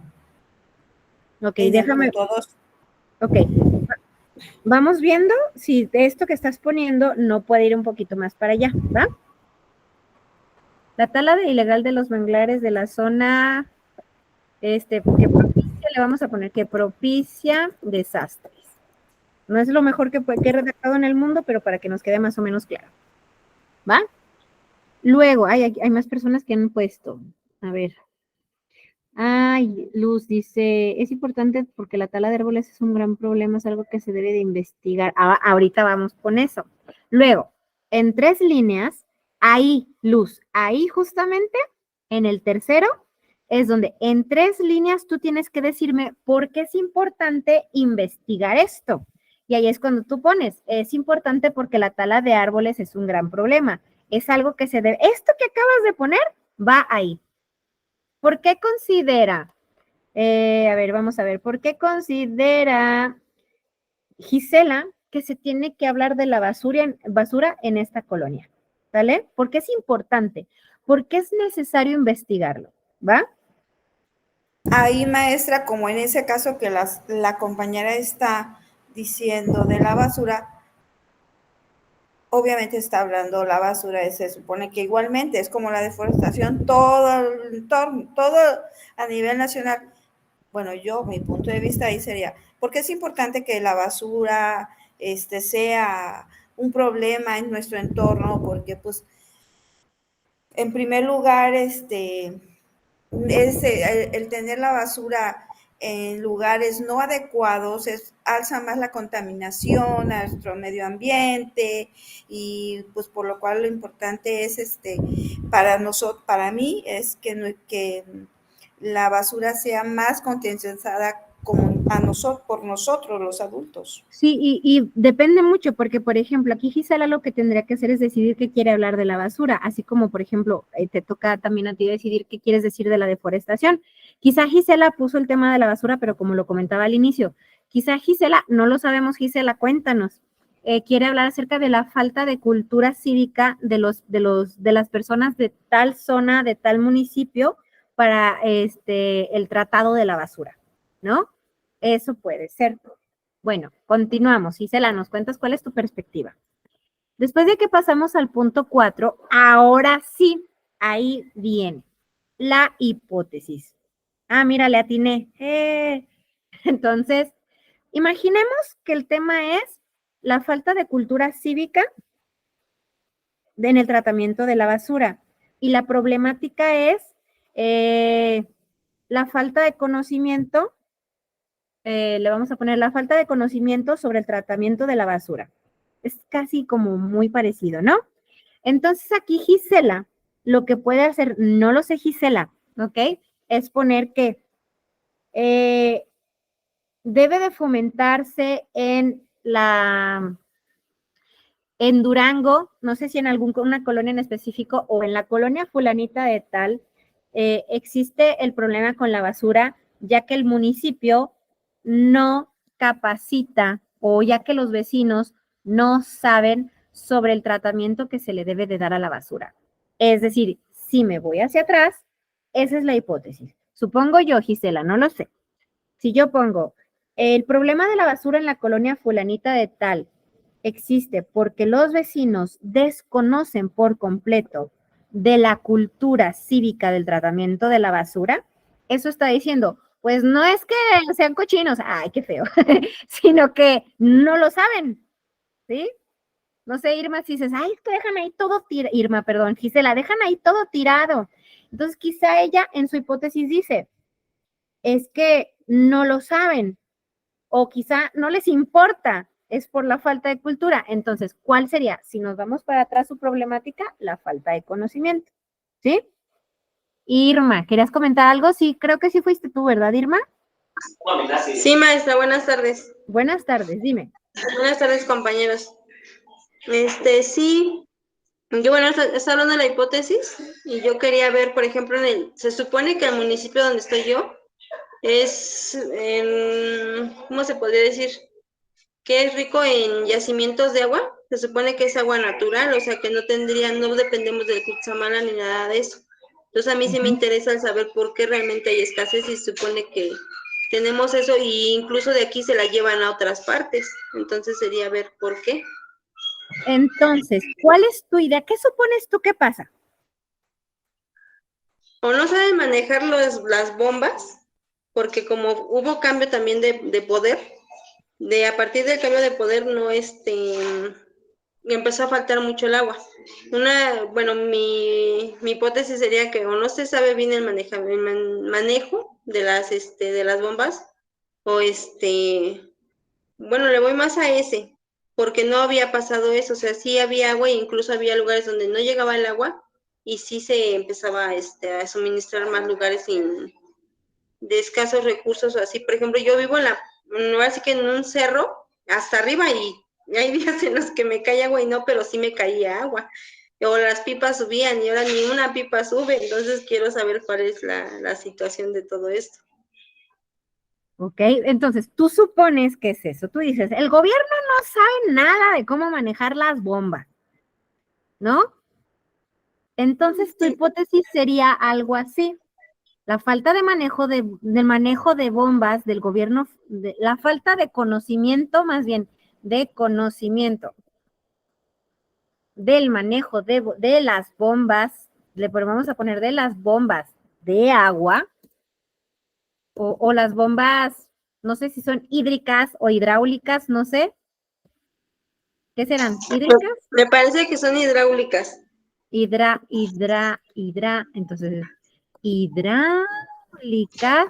Ok, En déjame... todos. Ok, vamos viendo si de esto que estás poniendo no puede ir un poquito más para allá, ¿va? La tala ilegal de los manglares de la zona, que propicia, le vamos a poner que propicia desastres. No es lo mejor que he redactado en el mundo, pero para que nos quede más o menos claro. ¿Va? Luego, hay más personas que han puesto. A ver. Ay, Luz dice, es importante porque la tala de árboles es un gran problema, es algo que se debe de investigar. Ahorita vamos con eso. Luego, en 3 líneas, ahí, Luz, ahí justamente, en el tercero, es donde en 3 líneas tú tienes que decirme por qué es importante investigar esto. Y ahí es cuando tú pones, es importante porque la tala de árboles es un gran problema. Es algo que se debe, esto que acabas de poner va ahí. ¿Por qué considera? A ver, vamos a ver, ¿por qué considera Gisela que se tiene que hablar de la basura en esta colonia? ¿Vale? ¿Por qué es importante? ¿Por qué es necesario investigarlo? ¿Va? Ahí, maestra, como en ese caso que la compañera está diciendo de la basura, obviamente está hablando la basura, se supone que igualmente es como la deforestación, todo el entorno, todo a nivel nacional. Bueno, mi punto de vista ahí sería, porque es importante que la basura sea un problema en nuestro entorno, porque pues, en primer lugar, el tener la basura en lugares no adecuados alza más la contaminación a nuestro medio ambiente y pues por lo cual lo importante es para mí es que la basura sea más concientizada por nosotros los adultos. Sí, y depende mucho, porque, por ejemplo, aquí Gisela lo que tendría que hacer es decidir qué quiere hablar de la basura, así como, por ejemplo, te toca también a ti decidir qué quieres decir de la deforestación. Quizá Gisela puso el tema de la basura, pero como lo comentaba al inicio, quizá Gisela, no lo sabemos, Gisela, cuéntanos, quiere hablar acerca de la falta de cultura cívica de las personas de tal zona, de tal municipio, para el tratado de la basura, ¿no? Eso puede ser. Bueno, continuamos. Gisela, ¿nos cuentas cuál es tu perspectiva? Después de que pasamos al punto 4, ahora sí, ahí viene la hipótesis. Ah, mira, le atiné. Entonces, imaginemos que el tema es la falta de cultura cívica en el tratamiento de la basura. Y la problemática es la falta de conocimiento, le vamos a poner la falta de conocimiento sobre el tratamiento de la basura. Es casi como muy parecido, ¿no? Entonces aquí Gisela, lo que puede hacer, no lo sé Gisela, ¿ok? Es poner que debe de fomentarse en Durango, no sé si en una colonia en específico o en la colonia fulanita de tal, existe el problema con la basura, ya que el municipio no capacita o ya que los vecinos no saben sobre el tratamiento que se le debe de dar a la basura. Es decir, si me voy hacia atrás, esa es la hipótesis. Supongo yo, Gisela, no lo sé. Si yo pongo el problema de la basura en la colonia fulanita de tal existe porque los vecinos desconocen por completo de la cultura cívica del tratamiento de la basura, eso está diciendo, pues no es que sean cochinos, ay, qué feo, sino que no lo saben, ¿sí? No sé, Irma, si dices, ay, es que dejan ahí todo tirado, Irma, perdón, Gisela, dejan ahí todo tirado. Entonces, quizá ella en su hipótesis dice, es que no lo saben, o quizá no les importa, es por la falta de cultura. Entonces, ¿cuál sería? Si nos vamos para atrás su problemática, la falta de conocimiento, ¿sí? Irma, ¿querías comentar algo? Sí, creo que sí fuiste tú, ¿verdad, Irma? Sí, maestra, buenas tardes. Buenas tardes, dime. Buenas tardes, compañeros. Sí, yo, bueno, está hablando de la hipótesis y yo quería ver, por ejemplo, se supone que el municipio donde estoy yo es, ¿cómo se podría decir? Que es rico en yacimientos de agua. Se supone que es agua natural, o sea que no dependemos del Cutzamala ni nada de eso. Entonces a mí sí me interesa el saber por qué realmente hay escasez y se supone que tenemos eso y incluso de aquí se la llevan a otras partes. Entonces sería ver por qué. Entonces, ¿cuál es tu idea? ¿Qué supones tú que pasa? O no saben manejar las bombas, porque como hubo cambio también de poder, a partir del cambio de poder no empezó a faltar mucho el agua. Bueno, mi hipótesis sería que o no se sabe bien el manejo de las bombas, o bueno, le voy más a ese, porque no había pasado eso, o sea, sí había agua e incluso había lugares donde no llegaba el agua y sí se empezaba a suministrar más lugares de escasos recursos o así. Por ejemplo, yo vivo así que en un cerro hasta arriba y hay días en los que me cae agua y no, pero sí me caía agua. O las pipas subían y ahora ni una pipa sube, entonces quiero saber cuál es la situación de todo esto. Ok, entonces tú supones que es eso. Tú dices, el gobierno no sabe nada de cómo manejar las bombas, ¿no? Entonces tu hipótesis sería algo así. La falta de manejo de bombas del gobierno, la falta de conocimiento, más bien, de conocimiento del manejo de las bombas, vamos a poner de las bombas de agua, o las bombas, no sé si son hídricas o hidráulicas, no sé. ¿Qué serán? ¿Hídricas? Me parece que son hidráulicas. Entonces, hidráulicas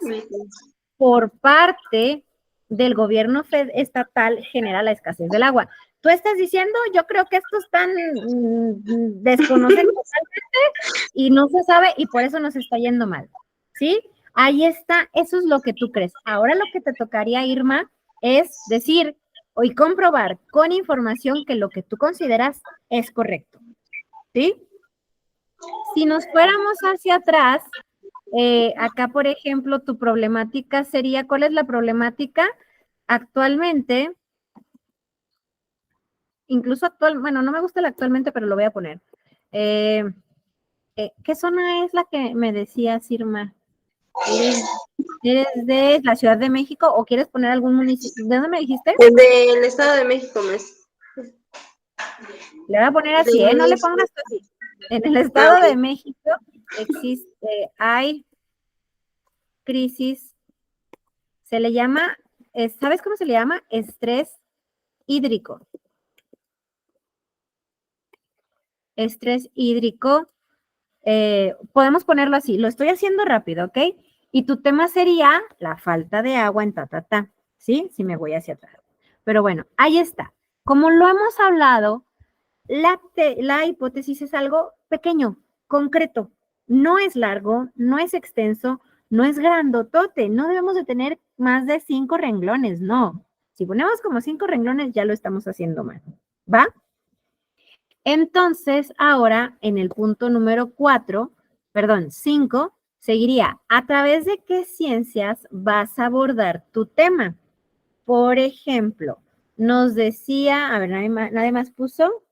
por parte del gobierno estatal genera la escasez del agua. Tú estás diciendo, yo creo que estos desconocen totalmente y no se sabe y por eso nos está yendo mal, ¿sí? Ahí está, eso es lo que tú crees. Ahora lo que te tocaría, Irma, es decir y comprobar con información que lo que tú consideras es correcto, ¿sí? Si nos fuéramos hacia atrás, acá, por ejemplo, tu problemática sería, ¿cuál es la problemática? Actualmente, bueno, no me gusta el actualmente, pero lo voy a poner. ¿Qué zona es la que me decías, Irma? ¿Eres de la Ciudad de México o quieres poner algún municipio? ¿De dónde me dijiste? Del Estado de México, mes. Le voy a poner así, no le pongas así. En el Estado de México hay crisis, se le llama, ¿sabes cómo se le llama? Estrés hídrico. Estrés hídrico, podemos ponerlo así, lo estoy haciendo rápido, ¿ok? Y tu tema sería la falta de agua en ¿sí? Si me voy hacia atrás. Pero bueno, ahí está. Como lo hemos hablado, la hipótesis es algo pequeño, concreto. No es largo, no es extenso, no es grandotote. No debemos de tener más de 5 renglones, no. Si ponemos como 5 renglones, ya lo estamos haciendo mal. ¿Va? Entonces, ahora en el punto número 5, seguiría, ¿a través de qué ciencias vas a abordar tu tema? Por ejemplo, nos decía, a ver, nadie más puso.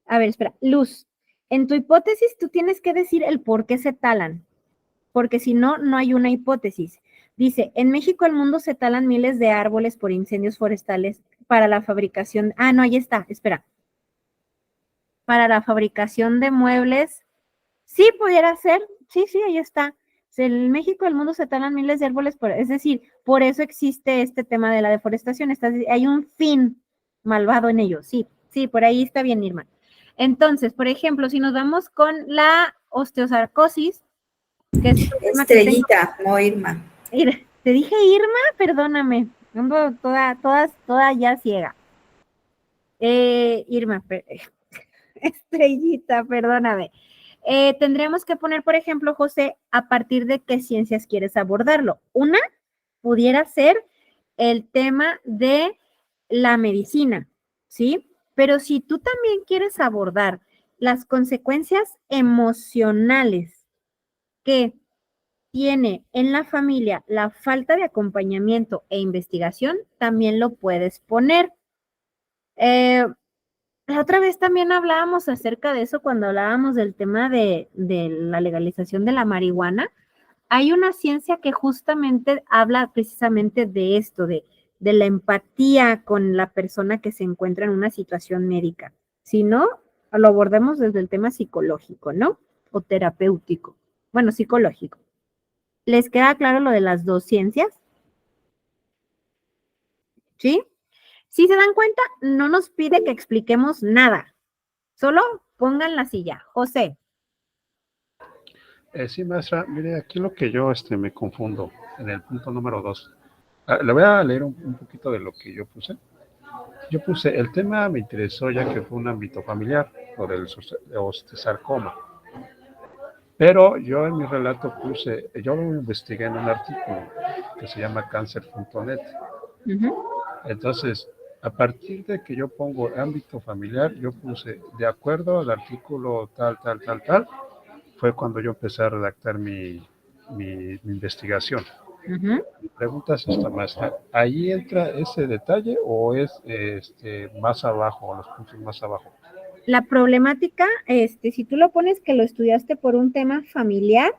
A ver, espera, Luz, en tu hipótesis tú tienes que decir el por qué se talan, porque si no, no hay una hipótesis. Dice, en México al mundo se talan miles de árboles por incendios forestales para la fabricación, no, ahí está, espera. Para la fabricación de muebles, sí pudiera ser, sí, ahí está. En México al mundo se talan miles de árboles, es decir, por eso existe este tema de la deforestación, hay un fin malvado en ello, sí, por ahí está bien, Irma. Entonces, por ejemplo, si nos vamos con la osteosarcosis, que es Estrellita, no Irma. Te dije Irma, perdóname, ando toda ya ciega. Irma, Estrellita, perdóname. Tendríamos que poner, por ejemplo, José, a partir de qué ciencias quieres abordarlo. Una pudiera ser el tema de la medicina, ¿sí? Pero si tú también quieres abordar las consecuencias emocionales que tiene en la familia la falta de acompañamiento e investigación, también lo puedes poner. La otra vez también hablábamos acerca de eso cuando hablábamos del tema de la legalización de la marihuana. Hay una ciencia que justamente habla precisamente de esto, de la empatía con la persona que se encuentra en una situación médica. Si no, lo abordemos desde el tema psicológico, ¿no? O terapéutico. Bueno, psicológico. ¿Les queda claro lo de las dos ciencias? ¿Sí? Si se dan cuenta, no nos pide que expliquemos nada. Solo pongan la silla. José. Sí, maestra, mire, aquí lo que yo me confundo en el punto número 2. Le voy a leer un poquito de lo que yo puse. Yo puse, el tema me interesó ya que fue un ámbito familiar, lo del osteosarcoma. Pero yo en mi relato puse, yo lo investigué en un artículo que se llama cancer.net. Entonces, a partir de que yo pongo ámbito familiar, yo puse, de acuerdo al artículo tal, fue cuando yo empecé a redactar mi investigación. Mi pregunta es esta, maestra, ¿ahí entra ese detalle o es más abajo, los puntos más abajo? La problemática, si tú lo pones que lo estudiaste por un tema familiar,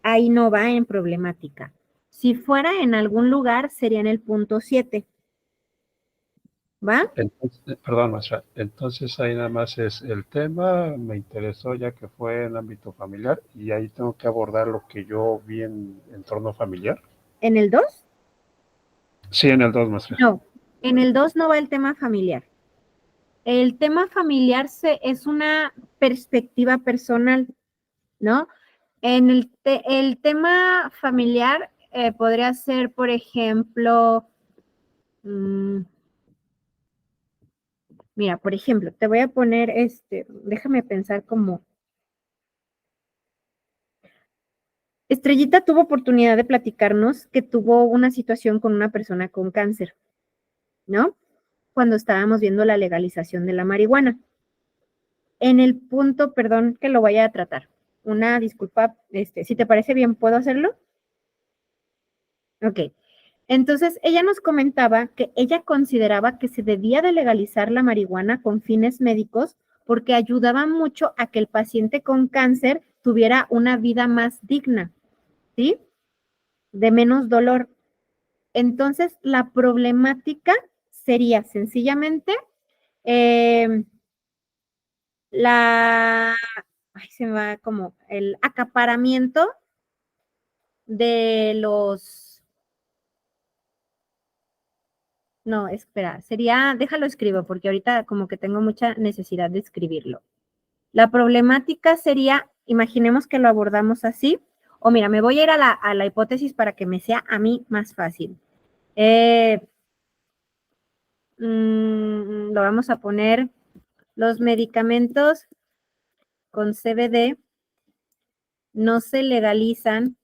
ahí no va en problemática. Si fuera en algún lugar, sería en el punto 7. ¿Va? Entonces, perdón, maestra. Entonces ahí nada más es el tema, me interesó ya que fue en ámbito familiar y ahí tengo que abordar lo que yo vi en entorno familiar. ¿En el 2? Sí, en el 2, maestra. No, en el 2 no va el tema familiar. El tema familiar es una perspectiva personal, ¿no? En el tema familiar podría ser, por ejemplo, mira, por ejemplo, te voy a poner déjame pensar como. Estrellita tuvo oportunidad de platicarnos que tuvo una situación con una persona con cáncer, ¿no? Cuando estábamos viendo la legalización de la marihuana. En el punto, perdón que lo vaya a tratar. Una disculpa, si te parece bien, ¿puedo hacerlo? Ok. Entonces, ella nos comentaba que ella consideraba que se debía de legalizar la marihuana con fines médicos porque ayudaba mucho a que el paciente con cáncer tuviera una vida más digna, ¿sí? De menos dolor. Entonces, la problemática sería sencillamente se me va como el acaparamiento de no, espera, déjalo escribo porque ahorita como que tengo mucha necesidad de escribirlo. La problemática sería, imaginemos que lo abordamos así, o mira, me voy a ir a la hipótesis para que me sea a mí más fácil. Lo vamos a poner, los medicamentos con CBD no se legalizan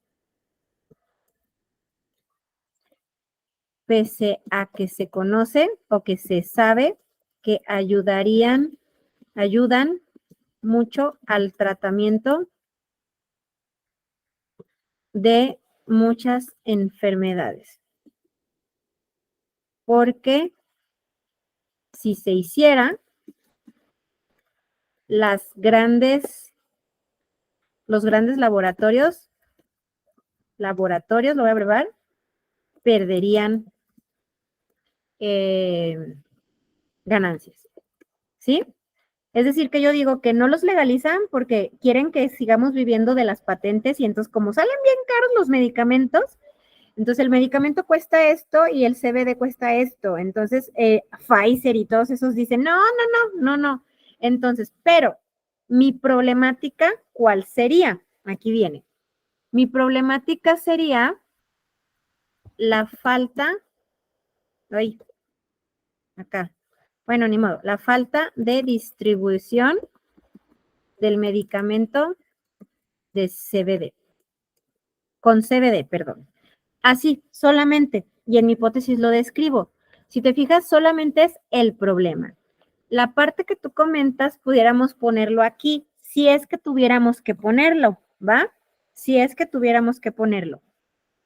pese a que se conoce o que se sabe que ayudan mucho al tratamiento de muchas enfermedades. Porque si se hiciera, los grandes laboratorios, lo voy a abrevar, perderían ganancias, ¿sí? Es decir, que yo digo que no los legalizan porque quieren que sigamos viviendo de las patentes y entonces como salen bien caros los medicamentos, entonces el medicamento cuesta esto y el CBD cuesta esto. Entonces Pfizer y todos esos dicen, no. Entonces, pero mi problemática, ¿cuál sería? Aquí viene. Mi problemática sería la falta, acá, Bueno, ni modo, la falta de distribución del medicamento de CBD, con CBD, perdón. Así, solamente, y en mi hipótesis lo describo. Si te fijas, solamente es el problema. La parte que tú comentas, pudiéramos ponerlo aquí, si es que tuviéramos que ponerlo, ¿va? Si es que tuviéramos que ponerlo.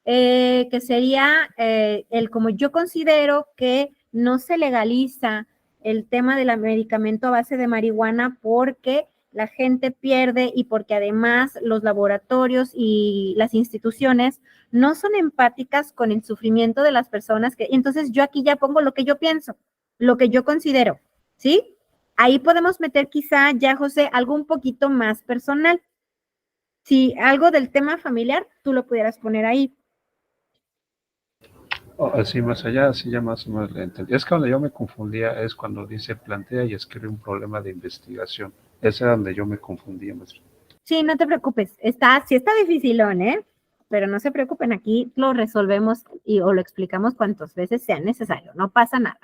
Que sería el como yo considero que no se legaliza el tema del medicamento a base de marihuana porque la gente pierde y porque además los laboratorios y las instituciones no son empáticas con el sufrimiento de las personas que, entonces yo aquí ya pongo lo que yo pienso, lo que yo considero, ¿sí? Ahí podemos meter quizá ya, José, algo un poquito más personal. Si algo del tema familiar, tú lo pudieras poner ahí. Así más allá, así ya más o menos le entendí. Es que donde yo me confundía es cuando dice plantea y escribe un problema de investigación. Ese era donde yo me confundía, maestra. Sí, no te preocupes. Sí está dificilón, ¿eh? Pero no se preocupen, aquí lo resolvemos o lo explicamos cuantas veces sea necesario. No pasa nada.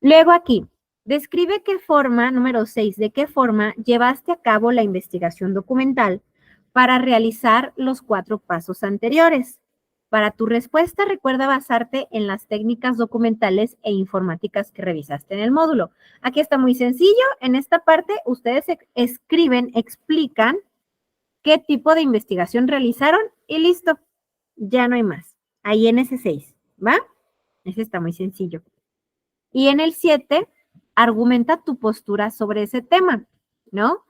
Luego aquí, describe qué forma, número 6, de qué forma llevaste a cabo la investigación documental para realizar los 4 pasos anteriores. Para tu respuesta, recuerda basarte en las técnicas documentales e informáticas que revisaste en el módulo. Aquí está muy sencillo. En esta parte, ustedes escriben, explican qué tipo de investigación realizaron y listo. Ya no hay más. Ahí en ese 6, ¿va? Ese está muy sencillo. Y en el 7, argumenta tu postura sobre ese tema, ¿no?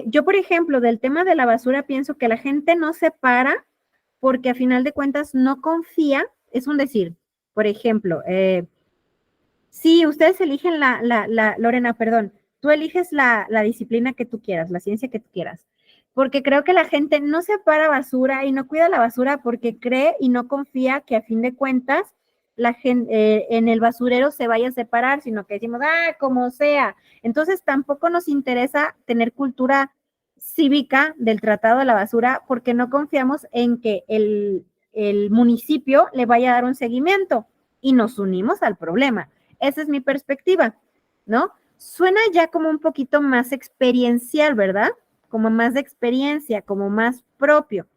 Yo, por ejemplo, del tema de la basura, pienso que la gente no se para porque a final de cuentas no confía, es un decir, por ejemplo, si ustedes eligen Lorena, perdón, tú eliges la disciplina que tú quieras, la ciencia que tú quieras, porque creo que la gente no separa basura y no cuida la basura porque cree y no confía que a fin de cuentas la gente en el basurero se vaya a separar, sino que decimos, como sea. Entonces tampoco nos interesa tener cultura cívica del tratado de la basura porque no confiamos en que el municipio le vaya a dar un seguimiento y nos unimos al problema. Esa es mi perspectiva, ¿no? Suena ya como un poquito más experiencial, ¿verdad? Como más de experiencia, como más propio.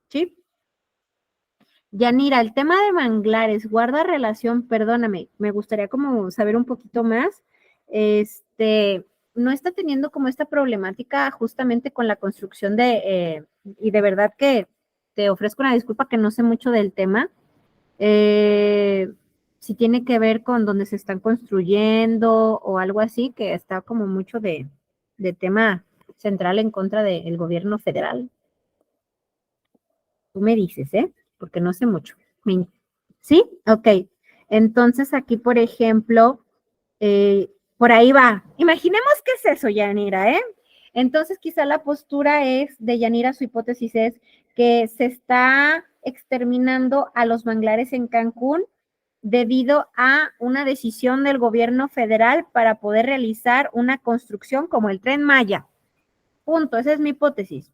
¿Sí? Yanira, el tema de manglares, guarda relación, perdóname, me gustaría como saber un poquito más. No está teniendo como esta problemática justamente con la construcción y de verdad que te ofrezco una disculpa que no sé mucho del tema. Si tiene que ver con donde se están construyendo o algo así, que está como mucho de tema central en contra del gobierno federal. Tú me dices, porque no sé mucho. ¿Sí? Ok. Entonces aquí, por ejemplo, por ahí va. Imaginemos qué es eso, Yanira, Entonces quizá la postura de Yanira, su hipótesis es que se está exterminando a los manglares en Cancún debido a una decisión del gobierno federal para poder realizar una construcción como el Tren Maya. Punto, esa es mi hipótesis.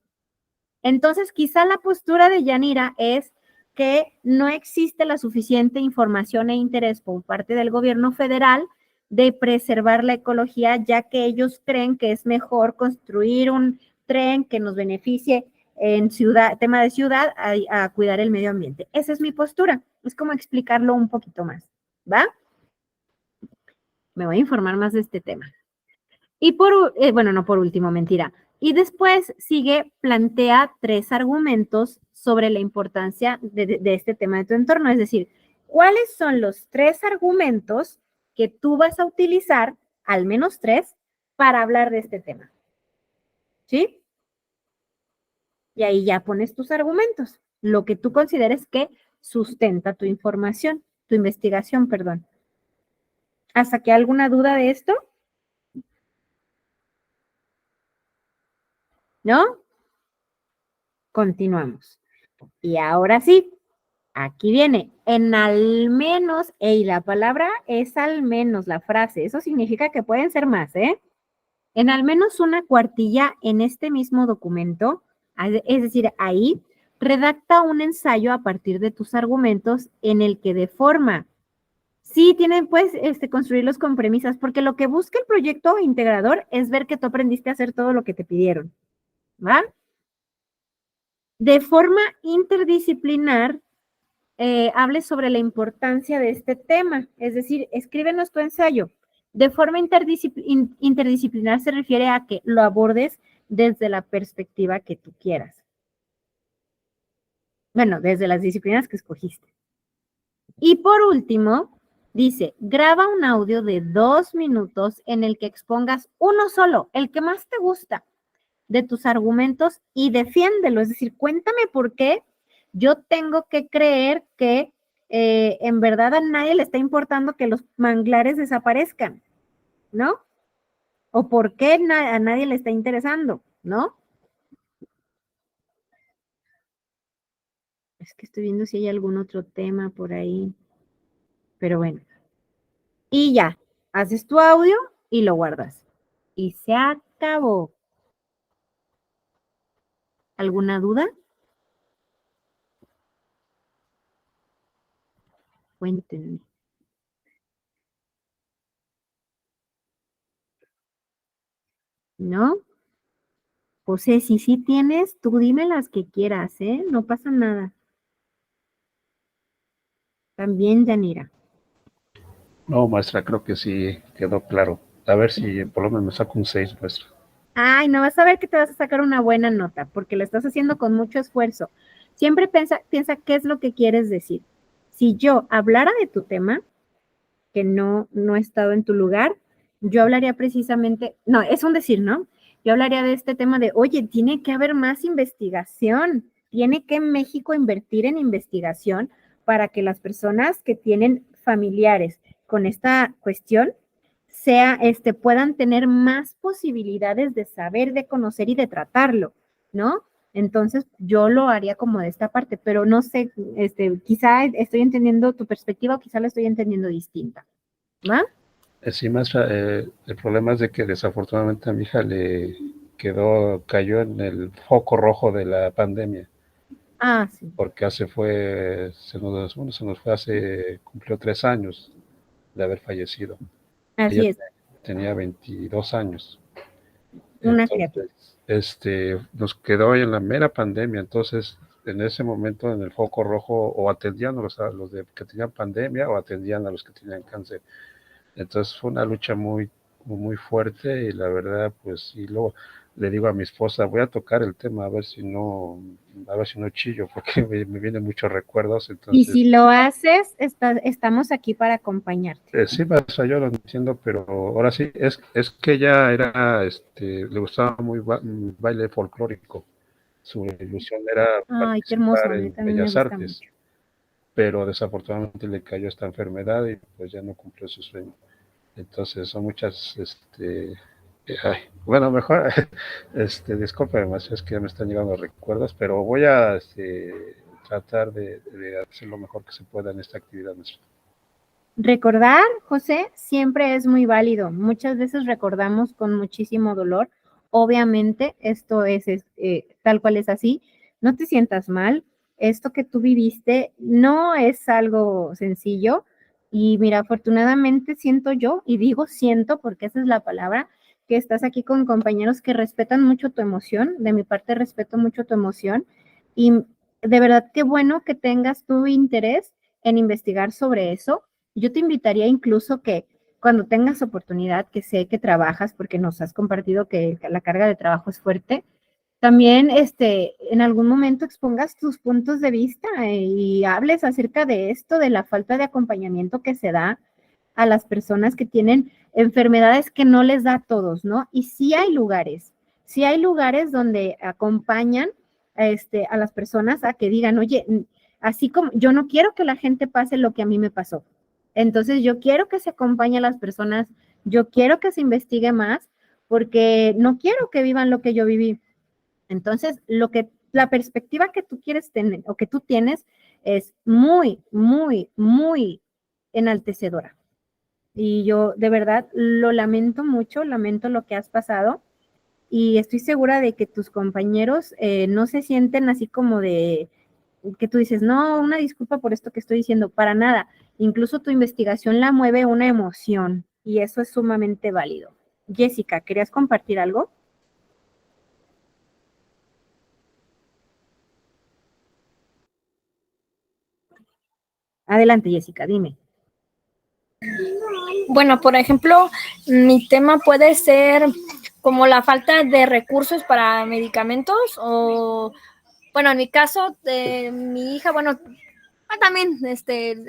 Entonces, quizá la postura de Yanira es que no existe la suficiente información e interés por parte del gobierno federal de preservar la ecología, ya que ellos creen que es mejor construir un tren que nos beneficie en tema de ciudad, a cuidar el medio ambiente. Esa es mi postura. Es como explicarlo un poquito más, ¿va? Me voy a informar más de este tema. Y no por último, mentira. Y después plantea 3 argumentos sobre la importancia de este tema de tu entorno. Es decir, ¿cuáles son los 3 argumentos que tú vas a utilizar, al menos 3, para hablar de este tema? ¿Sí? Y ahí ya pones tus argumentos, lo que tú consideres que sustenta tu información, tu investigación, perdón. ¿Hasta que alguna duda de esto? ¿No? Continuamos. Y ahora sí, aquí viene, en al menos, y la palabra es al menos, la frase, eso significa que pueden ser más, En al menos una cuartilla en este mismo documento, es decir, ahí redacta un ensayo a partir de tus argumentos en el que de forma, sí tienen pues construirlos con premisas, porque lo que busca el proyecto integrador es ver que tú aprendiste a hacer todo lo que te pidieron, ¿va? De forma interdisciplinar, hable sobre la importancia de este tema, es decir, escríbenos tu ensayo. De forma interdisciplinar se refiere a que lo abordes desde la perspectiva que tú quieras. Bueno, desde las disciplinas que escogiste. Y por último, dice, graba un audio de 2 minutos en el que expongas uno solo, el que más te gusta, de tus argumentos y defiéndelo. Es decir, cuéntame por qué yo tengo que creer que en verdad a nadie le está importando que los manglares desaparezcan, ¿no? O por qué a nadie le está interesando, ¿no? Es que estoy viendo si hay algún otro tema por ahí. Pero bueno. Y ya, haces tu audio y lo guardas. Y se acabó. ¿Alguna duda? Cuéntenme. ¿No? José, si sí tienes, tú dime las que quieras, ¿eh? No pasa nada. También, Yanira. No, maestra, creo que sí quedó claro. A ver si por lo menos me saco un 6, maestra. Ay, no vas a ver que te vas a sacar una buena nota, porque lo estás haciendo con mucho esfuerzo. Siempre piensa qué es lo que quieres decir. Si yo hablara de tu tema, que no he estado en tu lugar, yo hablaría precisamente, no, es un decir, ¿no? Yo hablaría de este tema de, oye, tiene que haber más investigación, tiene que México invertir en investigación para que las personas que tienen familiares con esta cuestión puedan tener más posibilidades de saber, de conocer y de tratarlo, ¿no? Entonces, yo lo haría como de esta parte, pero no sé, quizá estoy entendiendo tu perspectiva o quizá la estoy entendiendo distinta, ¿va? Sí, maestra, el problema es de que desafortunadamente a mi hija cayó en el foco rojo de la pandemia. Ah, sí. Porque se nos fue cumplió 3 años de haber fallecido. Así Ella es. tenía 22 años. Una criatura. Entonces, nos quedó en la mera pandemia. Entonces, en ese momento, en el foco rojo, o atendían a los que tenían pandemia o atendían a los que tenían cáncer. Entonces, fue una lucha muy, muy fuerte y la verdad, pues, y luego le digo a mi esposa, voy a tocar el tema a ver si no chillo, porque me vienen muchos recuerdos. Entonces, y si lo haces, estamos aquí para acompañarte. sí, maestra, yo lo entiendo, pero ahora sí, es que ella le gustaba muy baile folclórico. Su ilusión era Ay, qué hermoso, participar a mí en también me Bellas gusta Artes, mucho. pero desafortunadamente le cayó esta enfermedad y pues ya no cumplió su sueño. Entonces son muchas, bueno, mejor, disculpe, maestra, es que ya me están llegando recuerdos, pero voy a tratar de hacer lo mejor que se pueda en esta actividad, maestra. Recordar, José, siempre es muy válido. Muchas veces recordamos con muchísimo dolor. Obviamente, esto es tal cual es así. No te sientas mal. Esto que tú viviste no es algo sencillo. Y mira, afortunadamente siento yo, y digo siento porque esa es la palabra, que estás aquí con compañeros que respetan mucho tu emoción. De mi parte, respeto mucho tu emoción. Y de verdad, qué bueno que tengas tu interés en investigar sobre eso. Yo te invitaría incluso que cuando tengas oportunidad, que sé que trabajas, porque nos has compartido que la carga de trabajo es fuerte, también en algún momento expongas tus puntos de vista y hables acerca de esto, de la falta de acompañamiento que se da a las personas que tienen enfermedades que no les da a todos, ¿no? Y sí hay lugares donde acompañan a las personas a que digan, oye, así como yo no quiero que la gente pase lo que a mí me pasó. Entonces, yo quiero que se acompañe a las personas, yo quiero que se investigue más, porque no quiero que vivan lo que yo viví. Entonces, la perspectiva que tú quieres tener o que tú tienes es muy, muy, muy enaltecedora. Y yo de verdad lo lamento mucho, lamento lo que has pasado. y estoy segura de que tus compañeros no se sienten así como de que tú dices, no, una disculpa por esto que estoy diciendo, para nada. Incluso tu investigación la mueve una emoción y eso es sumamente válido. Jessica, ¿querías compartir algo? Adelante, Jessica, dime. Bueno, por ejemplo, mi tema puede ser como la falta de recursos para medicamentos o, bueno, en mi caso, mi hija, bueno, también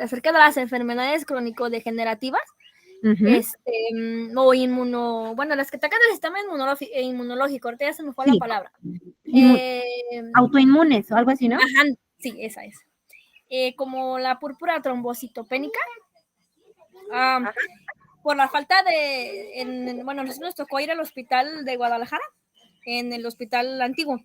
acerca de las enfermedades crónico-degenerativas, o bueno, las que atacan el sistema inmunológico, ahorita ya se me fue la palabra. Autoinmunes o algo así, ¿no? Ajá, sí, esa es. Como la púrpura trombocitopénica. Por la falta bueno, nos tocó ir al hospital de Guadalajara, en el hospital antiguo,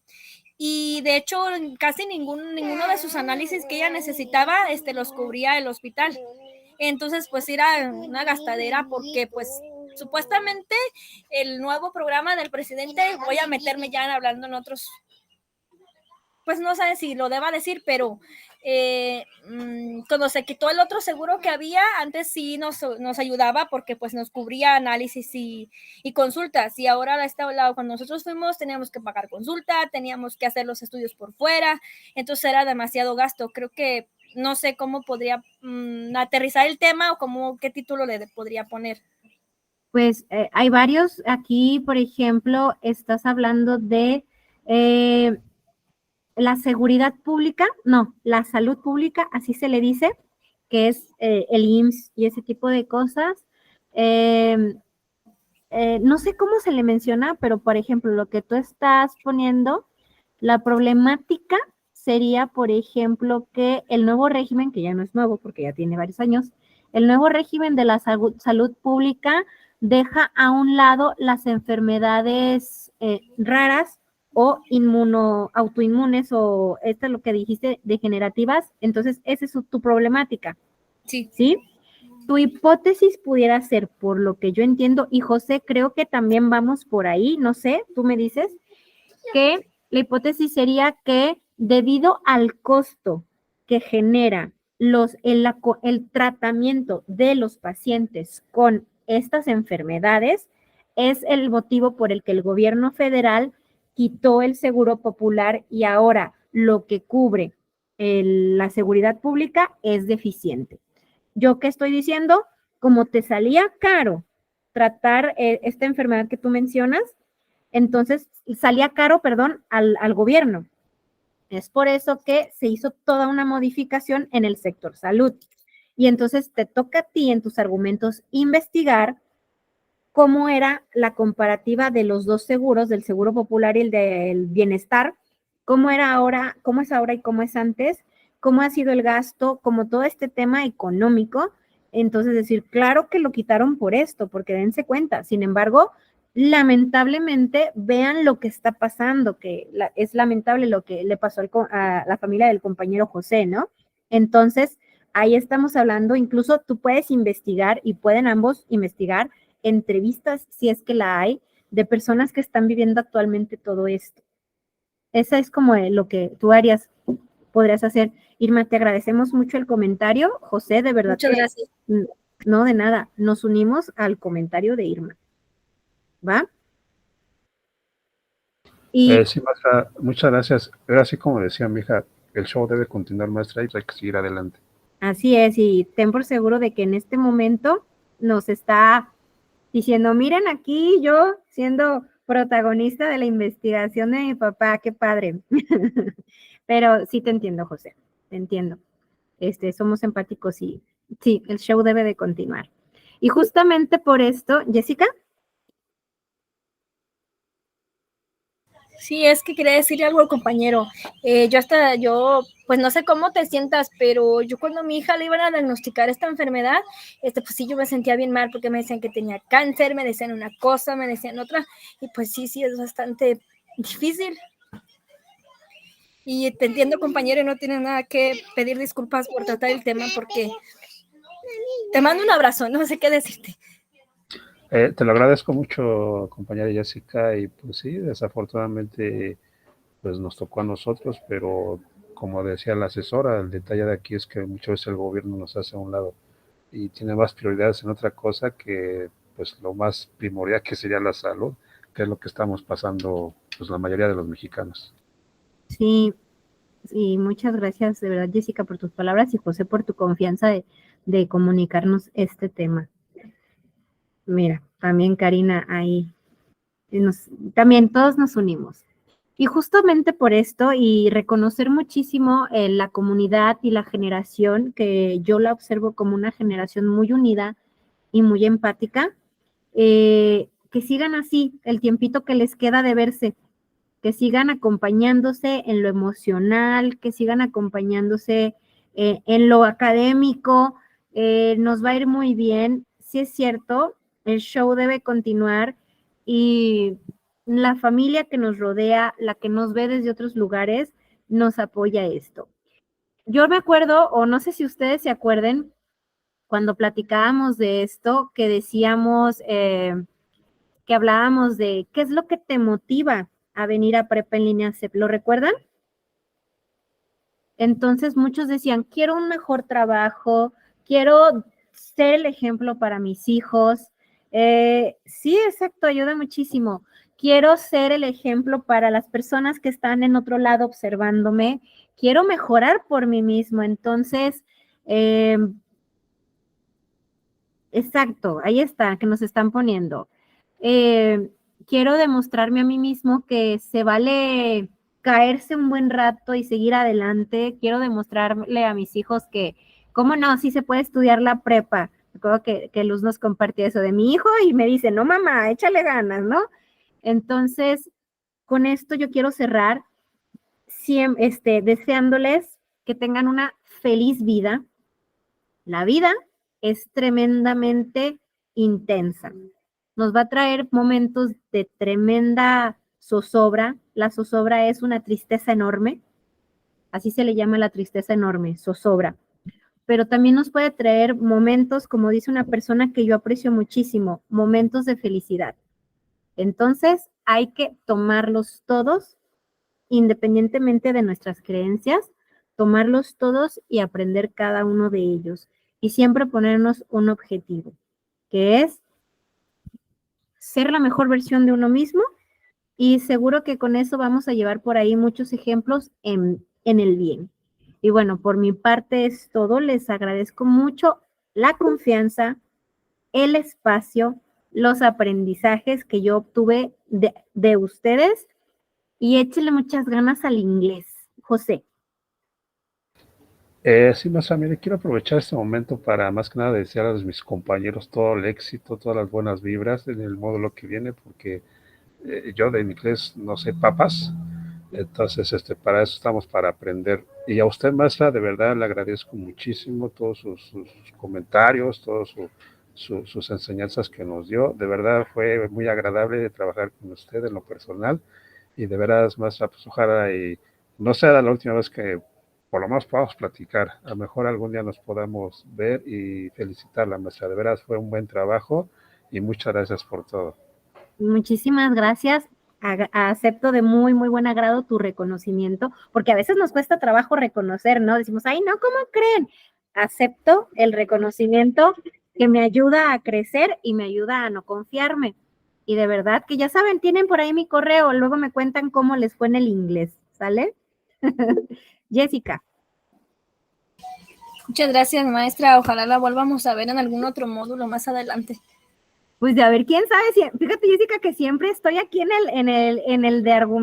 y de hecho casi ninguno de sus análisis que ella necesitaba los cubría el hospital. Entonces pues era una gastadera porque pues supuestamente el nuevo programa del presidente, voy a meterme ya hablando en otros, pues no sé si lo deba decir, pero cuando se quitó el otro seguro que había, antes sí nos ayudaba porque pues nos cubría análisis y consultas, y ahora cuando nosotros fuimos teníamos que pagar consulta, teníamos que hacer los estudios por fuera, entonces era demasiado gasto. Creo que no sé cómo podría aterrizar el tema o qué título le podría poner. Pues hay varios. Aquí, por ejemplo, estás hablando de la seguridad pública, no, la salud pública, así se le dice, que es el IMSS y ese tipo de cosas. No sé cómo se le menciona, pero por ejemplo, lo que tú estás poniendo, la problemática sería, por ejemplo, que el nuevo régimen, que ya no es nuevo porque ya tiene varios años, el nuevo régimen de la salud pública deja a un lado las enfermedades raras o autoinmunes, o esto es lo que dijiste, degenerativas. Entonces, esa es tu problemática. Sí. ¿Sí? Tu hipótesis pudiera ser, por lo que yo entiendo, y José, creo que también vamos por ahí, no sé, tú me dices, que la hipótesis sería que debido al costo que genera el tratamiento de los pacientes con estas enfermedades, es el motivo por el que el gobierno federal quitó el seguro popular y ahora lo que cubre la seguridad pública es deficiente. ¿Yo qué estoy diciendo? Como te salía caro tratar esta enfermedad que tú mencionas, entonces salía caro, perdón, al gobierno. Es por eso que se hizo toda una modificación en el sector salud. Y entonces te toca a ti en tus argumentos investigar cómo era la comparativa de los dos seguros, del Seguro Popular y el del Bienestar, cómo es ahora y cómo es antes, cómo ha sido el gasto, como todo este tema económico. Entonces decir, claro que lo quitaron por esto, porque dense cuenta. Sin embargo, lamentablemente vean lo que está pasando, que es lamentable lo que le pasó a la familia del compañero José, ¿no? Entonces, ahí estamos hablando, incluso tú puedes investigar y pueden ambos investigar entrevistas, si es que la hay, de personas que están viviendo actualmente todo esto. Esa es como lo que tú podrías hacer. Irma, te agradecemos mucho el comentario. José, de verdad. Muchas gracias. No, de nada. Nos unimos al comentario de Irma. ¿Va? Sí, maestra, muchas gracias. Era así como decía mi hija, el show debe continuar, maestra, y hay que seguir adelante. Así es, y ten por seguro de que en este momento nos está diciendo, miren aquí yo siendo protagonista de la investigación de mi papá, qué padre. Pero sí te entiendo, José, te entiendo. Somos empáticos y sí, el show debe de continuar. Y justamente por esto, Jessica. Sí, es que quería decirle algo al compañero. Yo, pues no sé cómo te sientas, pero yo cuando a mi hija le iban a diagnosticar esta enfermedad, pues sí, yo me sentía bien mal porque me decían que tenía cáncer, me decían una cosa, me decían otra, y pues sí, es bastante difícil. Y te entiendo, compañero, y no tienes nada que pedir disculpas por tratar el tema porque te mando un abrazo, no sé qué decirte. Te lo agradezco mucho, compañera Jessica, y pues sí, desafortunadamente pues nos tocó a nosotros, pero como decía la asesora, el detalle de aquí es que muchas veces el gobierno nos hace a un lado y tiene más prioridades en otra cosa que pues lo más primordial, que sería la salud, que es lo que estamos pasando pues la mayoría de los mexicanos. Sí, y muchas gracias de verdad, Jessica, por tus palabras y José por tu confianza de comunicarnos este tema. Mira, también Karina ahí, también todos nos unimos. Y justamente por esto y reconocer muchísimo la comunidad y la generación, que yo la observo como una generación muy unida y muy empática, que sigan así el tiempito que les queda de verse, que sigan acompañándose en lo emocional, que sigan acompañándose en lo académico, nos va a ir muy bien. Sí es cierto, el show debe continuar y la familia que nos rodea, la que nos ve desde otros lugares, nos apoya esto. Yo me acuerdo, o no sé si ustedes se acuerden, cuando platicábamos de esto, que decíamos, que hablábamos de qué es lo que te motiva a venir a Prepa en línea CEP, ¿lo recuerdan? Entonces muchos decían, quiero un mejor trabajo, quiero ser el ejemplo para mis hijos. Sí, exacto, ayuda muchísimo. Quiero ser el ejemplo para las personas que están en otro lado observándome. Quiero mejorar por mí mismo. Entonces, exacto, ahí está, que nos están poniendo. Quiero demostrarme a mí mismo que se vale caerse un buen rato y seguir adelante. Quiero demostrarle a mis hijos que, cómo no, sí se puede estudiar la prepa. Recuerdo que Luz nos compartió eso de mi hijo y me dice, no mamá, échale ganas, ¿no? Entonces, con esto yo quiero cerrar deseándoles que tengan una feliz vida. La vida es tremendamente intensa. Nos va a traer momentos de tremenda zozobra. La zozobra es una tristeza enorme. Así se le llama la tristeza enorme, zozobra. Pero también nos puede traer momentos, como dice una persona que yo aprecio muchísimo, momentos de felicidad. Entonces, hay que tomarlos todos, independientemente de nuestras creencias, tomarlos todos y aprender cada uno de ellos. Y siempre ponernos un objetivo, que es ser la mejor versión de uno mismo, y seguro que con eso vamos a llevar por ahí muchos ejemplos en el bien. Y bueno, por mi parte es todo. Les agradezco mucho la confianza, el espacio, los aprendizajes que yo obtuve de ustedes, y échenle muchas ganas al inglés, José. Sí, Masa, mire, quiero aprovechar este momento para más que nada desear a mis compañeros todo el éxito, todas las buenas vibras en el módulo que viene, porque yo de inglés no sé papas, entonces para eso estamos, para aprender. Y a usted, maestra, de verdad le agradezco muchísimo todos sus comentarios, todas sus enseñanzas que nos dio. De verdad fue muy agradable de trabajar con usted en lo personal, y de veras, maestra, pues ojalá y no sea la última vez que por lo menos podamos platicar. A lo mejor algún día nos podamos ver, y felicitarla, maestra. De veras fue un buen trabajo y muchas gracias por todo. Muchísimas gracias. Acepto de muy, muy buen agrado tu reconocimiento, porque a veces nos cuesta trabajo reconocer, ¿no? Decimos, ay, no, ¿cómo creen? Acepto el reconocimiento que me ayuda a crecer y me ayuda a no confiarme. Y de verdad que ya saben, tienen por ahí mi correo, luego me cuentan cómo les fue en el inglés, ¿sale? Jessica. Muchas gracias, maestra. Ojalá la volvamos a ver en algún otro módulo más adelante. Pues de a ver, quién sabe, fíjate, Jessica, que siempre estoy aquí en el de argumento.